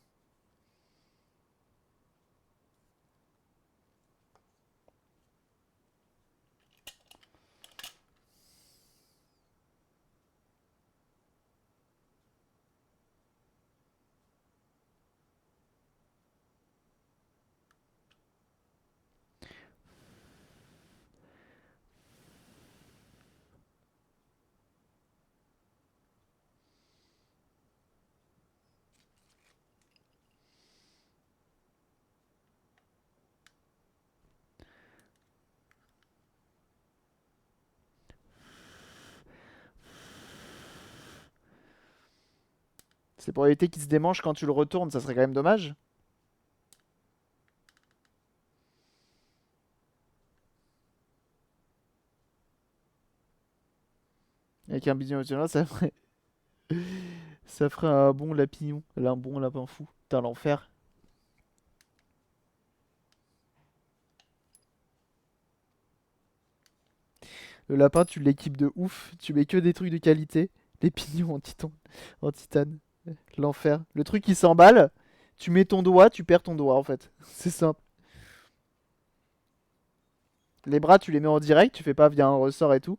C'est pour éviter qu'il se démange quand tu le retournes, ça serait quand même dommage. Avec un bidon au ça ferait un bon lapignon, un bon lapin fou. Putain, l'enfer. Le lapin, tu l'équipes de ouf, tu mets que des trucs de qualité. Les pignons en titane. L'enfer. Le truc qui s'emballe, tu mets ton doigt, tu perds ton doigt en fait. C'est simple. Les bras, tu les mets en direct, tu fais pas via un ressort et tout.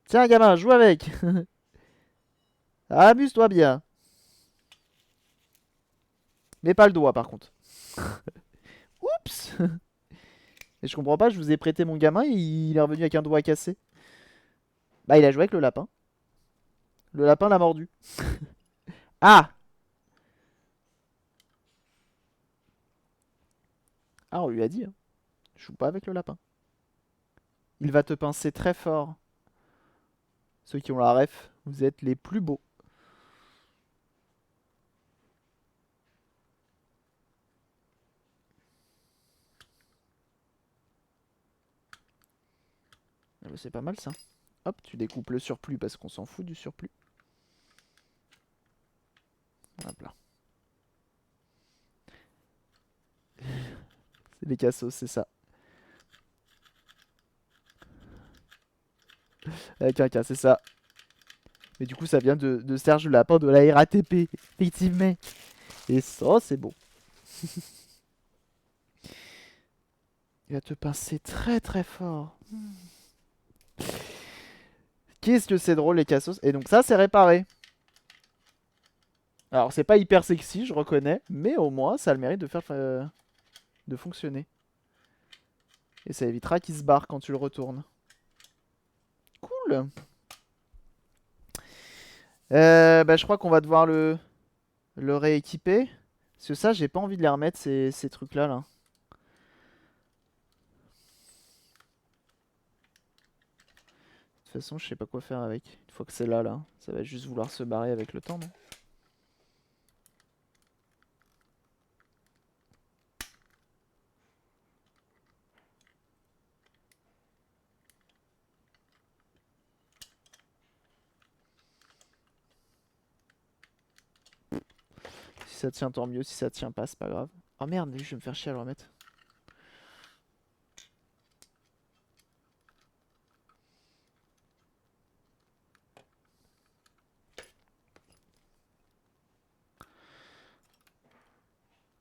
Tiens, gamin, joue avec. Amuse-toi bien. Mais pas le doigt par contre. Oups. Et je comprends pas, je vous ai prêté mon gamin, il est revenu avec un doigt cassé. Bah, il a joué avec le lapin. Le lapin l'a mordu. Ah! Ah, on lui a dit, hein. Joue pas avec le lapin. Il va te pincer très fort. Ceux qui ont la ref, vous êtes les plus beaux. Ah bah, c'est pas mal ça. Hop, tu découpes le surplus parce qu'on s'en fout du surplus. Hop là. Les cassos, c'est ça. Avec un K, c'est ça. Mais du coup, ça vient de Serge Lapin de la RATP, effectivement. Et ça, c'est beau. Il va te pincer très très fort. Qu'est-ce que c'est drôle les cassos. Et donc ça, c'est réparé. Alors, c'est pas hyper sexy, je reconnais. Mais au moins, ça a le mérite de faire... de fonctionner. Et ça évitera qu'il se barre quand tu le retournes. Cool. Bah, je crois qu'on va devoir le rééquiper. Parce que ça, j'ai pas envie de les remettre, ces trucs-là. Là. De toute façon, je sais pas quoi faire avec. Une fois que c'est là, ça va juste vouloir se barrer avec le temps, non? Si ça tient, tant mieux. Si ça tient pas, c'est pas grave. Oh merde, je vais me faire chier à le remettre.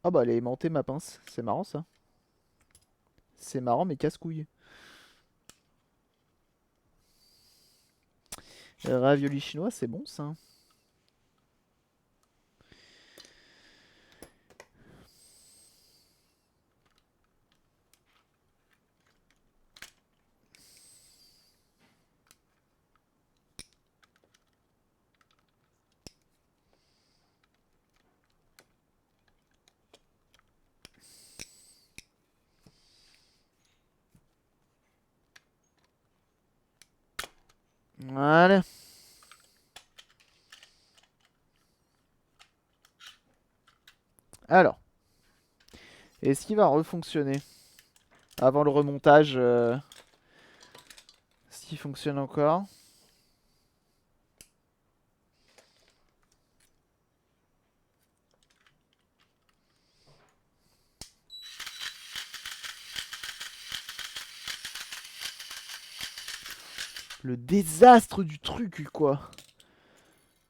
Ah bah, elle est aimantée ma pince. C'est marrant ça. C'est marrant, mais casse-couille. Ravioli chinois, c'est bon ça. Voilà. Alors, est-ce qu'il va refonctionner avant le remontage? Est-ce qu'il fonctionne encore? Le désastre du truc, quoi.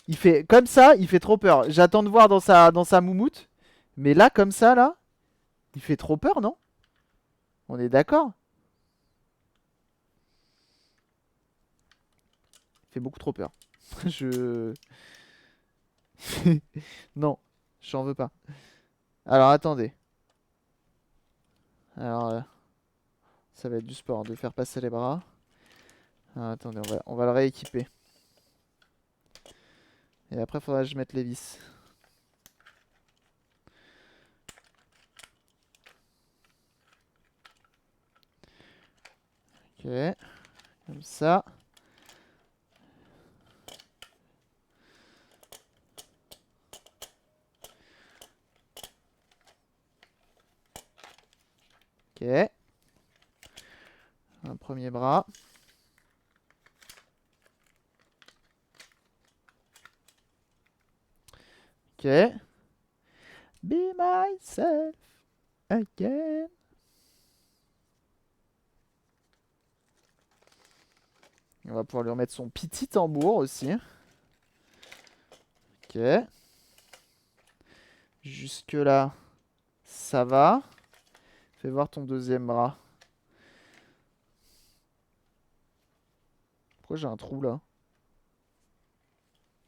Il fait comme ça, il fait trop peur. J'attends de voir dans sa moumoute. Mais là, comme ça, là, il fait trop peur, non? On est d'accord? Il fait beaucoup trop peur. Je... Non, j'en veux pas. Alors, attendez. Alors, ça va être du sport, de faire passer les bras. Alors, attendez, on va le rééquiper. Et après, faudra que je mette les vis. Ok, comme ça. Ok. Un premier bras. Ok. Be myself again. On va pouvoir lui remettre son petit tambour aussi. Ok. Jusque là, ça va. Fais voir ton deuxième bras. Pourquoi j'ai un trou là?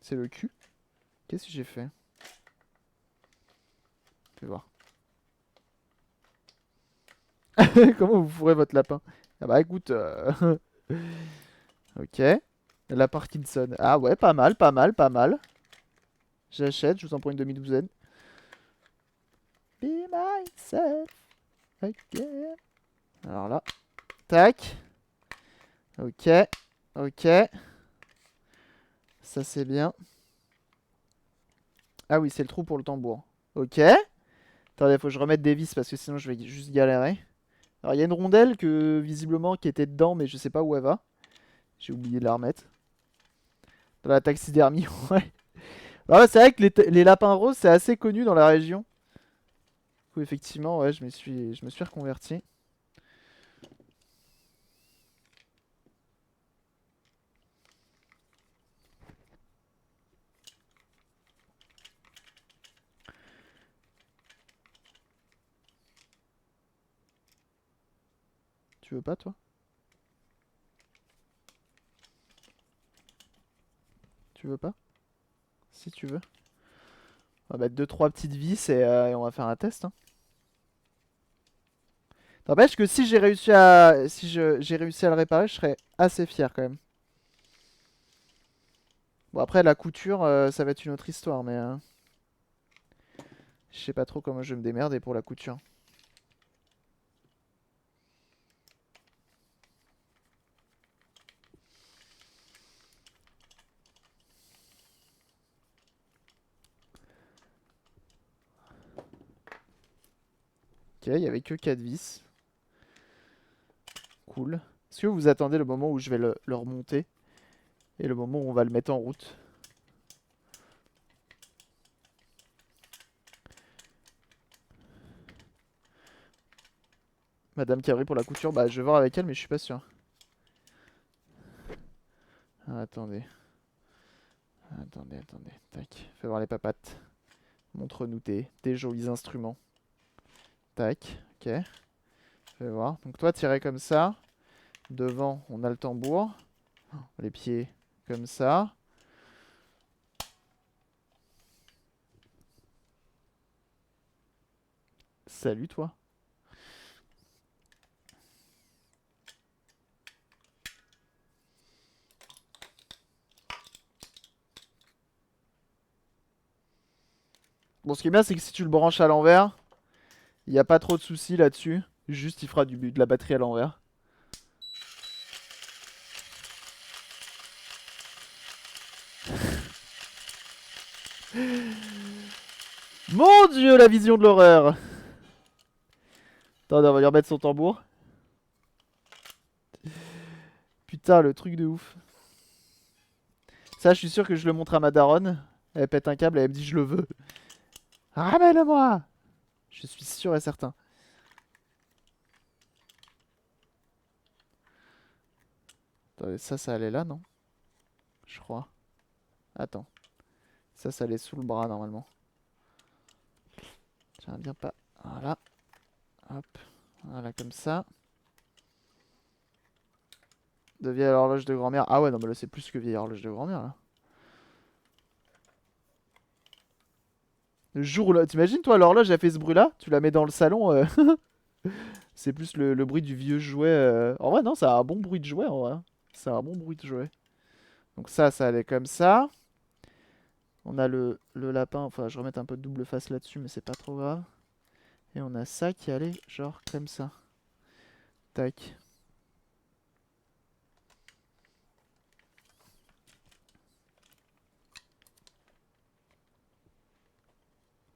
C'est le cul? Qu'est-ce que j'ai fait? Fais voir. Comment vous fourrez votre lapin? Ah bah écoute, ok. La Parkinson. Ah ouais, pas mal, pas mal, pas mal. J'achète, je vous en prends une demi-douzaine. Be myself again. Alors là, tac. Ok, ok. Ça c'est bien. Ah oui, c'est le trou pour le tambour. Ok. Attendez, faut que je remette des vis parce que sinon je vais juste galérer. Alors il y a une rondelle visiblement qui était dedans, mais je sais pas où elle va. J'ai oublié de la remettre. Dans la taxidermie, ouais. Alors là, c'est vrai que les lapins roses, c'est assez connu dans la région. coup, effectivement, ouais, je me suis reconverti. Tu veux pas, toi? Tu veux pas? Si tu veux. On va mettre 2-3 petites vis et on va faire un test. Hein. N'empêche que si j'ai réussi à, j'ai réussi à le réparer, je serais assez fier quand même. Bon après la couture, ça va être une autre histoire, mais je sais pas trop comment je vais me démerder pour la couture. Ok, il y avait que 4 vis. Cool. Est-ce que vous attendez le moment où je vais le remonter et le moment où on va le mettre en route? Madame Cabri pour la couture, bah je vais voir avec elle, mais je suis pas sûr. Ah, attendez. Attendez. Tac. Fais voir les papates. Montre-nous tes jolis instruments. Tac. Ok. Fais voir. Donc toi, tirais comme ça. Devant, on a le tambour. Les pieds comme ça. Salut toi. Bon, ce qui est bien, c'est que si tu le branches à l'envers, il n'y a pas trop de soucis là-dessus. Juste, il fera de la batterie à l'envers. Mon Dieu, la vision de l'horreur. Attendez, on va lui remettre son tambour. Putain, le truc de ouf. Ça, je suis sûr que je le montre à ma daronne. Elle pète un câble et elle me dit je le veux. Ramène-le-moi. Je suis sûr et certain. Attendez, ça allait là, non? Je crois. Attends. Ça allait sous le bras, normalement. J'aimerais bien pas... Voilà. Hop. Voilà, comme ça. De vieille horloge de grand-mère. Ah ouais, non, mais là, c'est plus que vieille horloge de grand-mère, là. Le jour où... T'imagines, toi, l'horloge, elle fait ce bruit-là? Tu la mets dans le salon. C'est plus le bruit du vieux jouet. En vrai, non, ça a un bon bruit de jouet, en vrai. C'est un bon bruit de jouet. Donc ça allait comme ça. On a le lapin. Enfin, je vais remettre un peu de double face là-dessus, mais c'est pas trop grave. Et on a ça qui allait genre comme ça. Tac.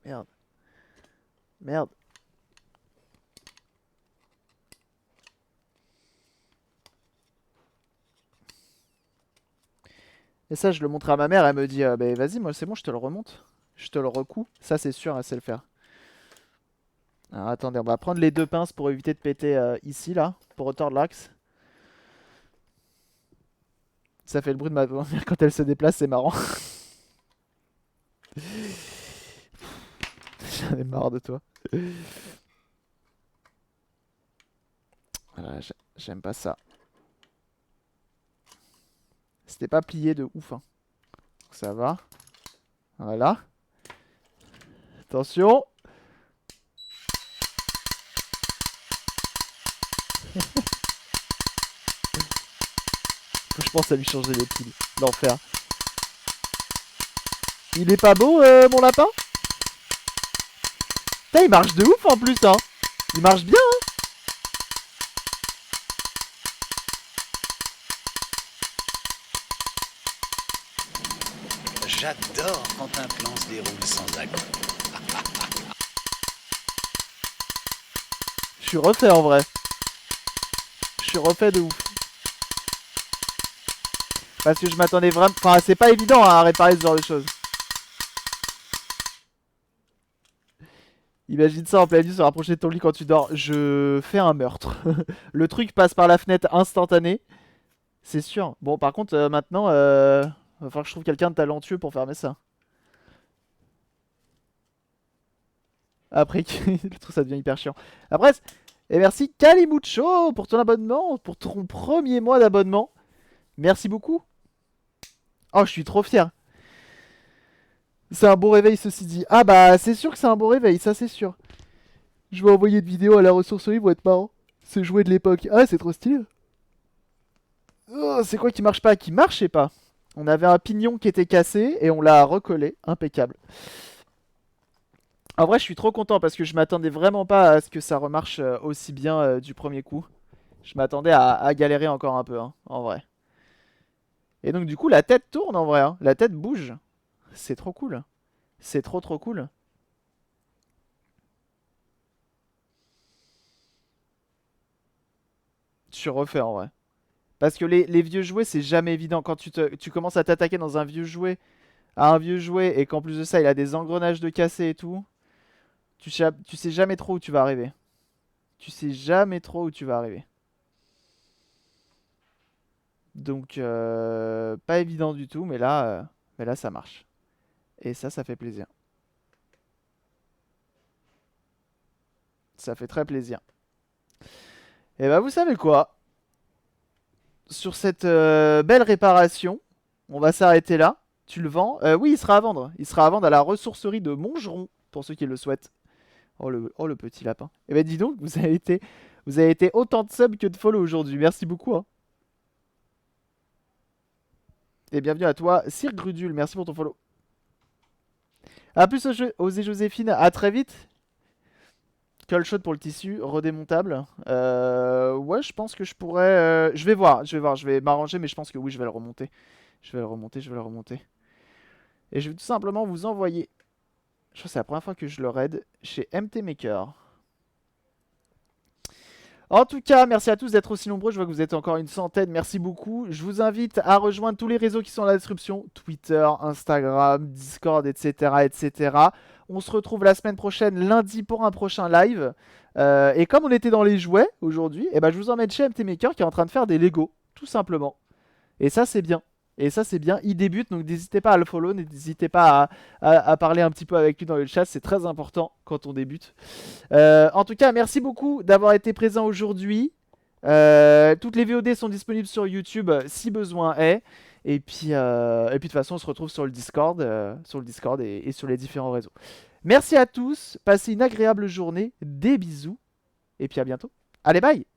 Merde. Merde. Et ça, je le montre à ma mère, elle me dit bah, vas-y, moi c'est bon, je te le remonte. Je te le recouds. Ça, c'est sûr, elle sait le faire. Alors attendez, on va prendre les deux pinces pour éviter de péter ici, là, pour retordre l'axe. Ça fait le bruit de ma mère quand elle se déplace, c'est marrant. J'en ai marre de toi. Voilà, j'aime pas ça. C'était pas plié de ouf. Hein. Ça va. Voilà. Attention. Je pense à lui changer les piles. L'enfer. Il est pas beau, mon lapin? Putain, il marche de ouf en plus, hein. Il marche bien, hein. J'adore quand un plan se déroule sans accroc. Je suis refait en vrai. Je suis refait de ouf. Parce que je m'attendais vraiment... Enfin, c'est pas évident hein, à réparer ce genre de choses. Imagine ça en pleine nuit se rapprocher de ton lit quand tu dors. Je fais un meurtre. Le truc passe par la fenêtre instantané. C'est sûr. Bon, par contre, maintenant, va falloir que je trouve quelqu'un de talentueux pour fermer ça. Après, le truc, ça devient hyper chiant. Après, et merci Kalimucho pour ton abonnement, pour ton premier mois d'abonnement. Merci beaucoup. Oh, je suis trop fier. C'est un bon réveil, ceci dit. Ah bah, c'est sûr que c'est un bon réveil, ça c'est sûr. Je vais envoyer une vidéo à la ressourcerie, ils vont être marrants. C'est jouet de l'époque. Ah, c'est trop stylé. Oh, c'est quoi qui marche pas? Qui marchait pas. On avait un pignon qui était cassé et on l'a recollé. Impeccable. En vrai, je suis trop content parce que je m'attendais vraiment pas à ce que ça remarche aussi bien du premier coup. Je m'attendais à galérer encore un peu, hein, en vrai. Et donc, du coup, la tête tourne en vrai, hein. La tête bouge. C'est trop cool. C'est trop cool. Je suis refait en vrai. Parce que les vieux jouets, c'est jamais évident. Quand tu commences à t'attaquer dans un vieux jouet, à un vieux jouet, et qu'en plus de ça, il a des engrenages de cassé et tout, tu sais jamais trop où tu vas arriver. Tu sais jamais trop où tu vas arriver. Donc, pas évident du tout, mais là, ça marche. Et ça fait plaisir. Ça fait très plaisir. Et bah, vous savez quoi? Sur cette belle réparation, on va s'arrêter là. Tu le vends? Oui, il sera à vendre. Il sera à vendre à la ressourcerie de Montgeron, pour ceux qui le souhaitent. Oh, le petit lapin. Et bah, dis donc, vous avez été autant de subs que de follow aujourd'hui. Merci beaucoup, hein. Et bienvenue à toi, Sir Grudule. Merci pour ton follow. A plus, Osez Joséphine. À très vite. Call shot pour le tissu, redémontable. Ouais, je pense que je pourrais. Je vais voir, je vais m'arranger, mais je pense que oui, je vais le remonter. Je vais le remonter. Et je vais tout simplement vous envoyer. Je crois que c'est la première fois que je le raid chez MT Maker. En tout cas, merci à tous d'être aussi nombreux. Je vois que vous êtes encore une centaine. Merci beaucoup. Je vous invite à rejoindre tous les réseaux qui sont dans la description. Twitter, Instagram, Discord, etc. etc. On se retrouve la semaine prochaine, lundi, pour un prochain live. Et comme on était dans les jouets aujourd'hui, eh ben, je vous emmène chez MT Maker qui est en train de faire des Lego, tout simplement. Et ça, c'est bien. Et ça, c'est bien. Il débute, donc n'hésitez pas à le follow, n'hésitez pas à parler un petit peu avec lui dans le chat. C'est très important quand on débute. En tout cas, merci beaucoup d'avoir été présent aujourd'hui. Toutes les VOD sont disponibles sur YouTube si besoin est. Et puis de toute façon, on se retrouve sur le Discord, et sur les différents réseaux. Merci à tous, passez une agréable journée, des bisous, et puis à bientôt. Allez, bye!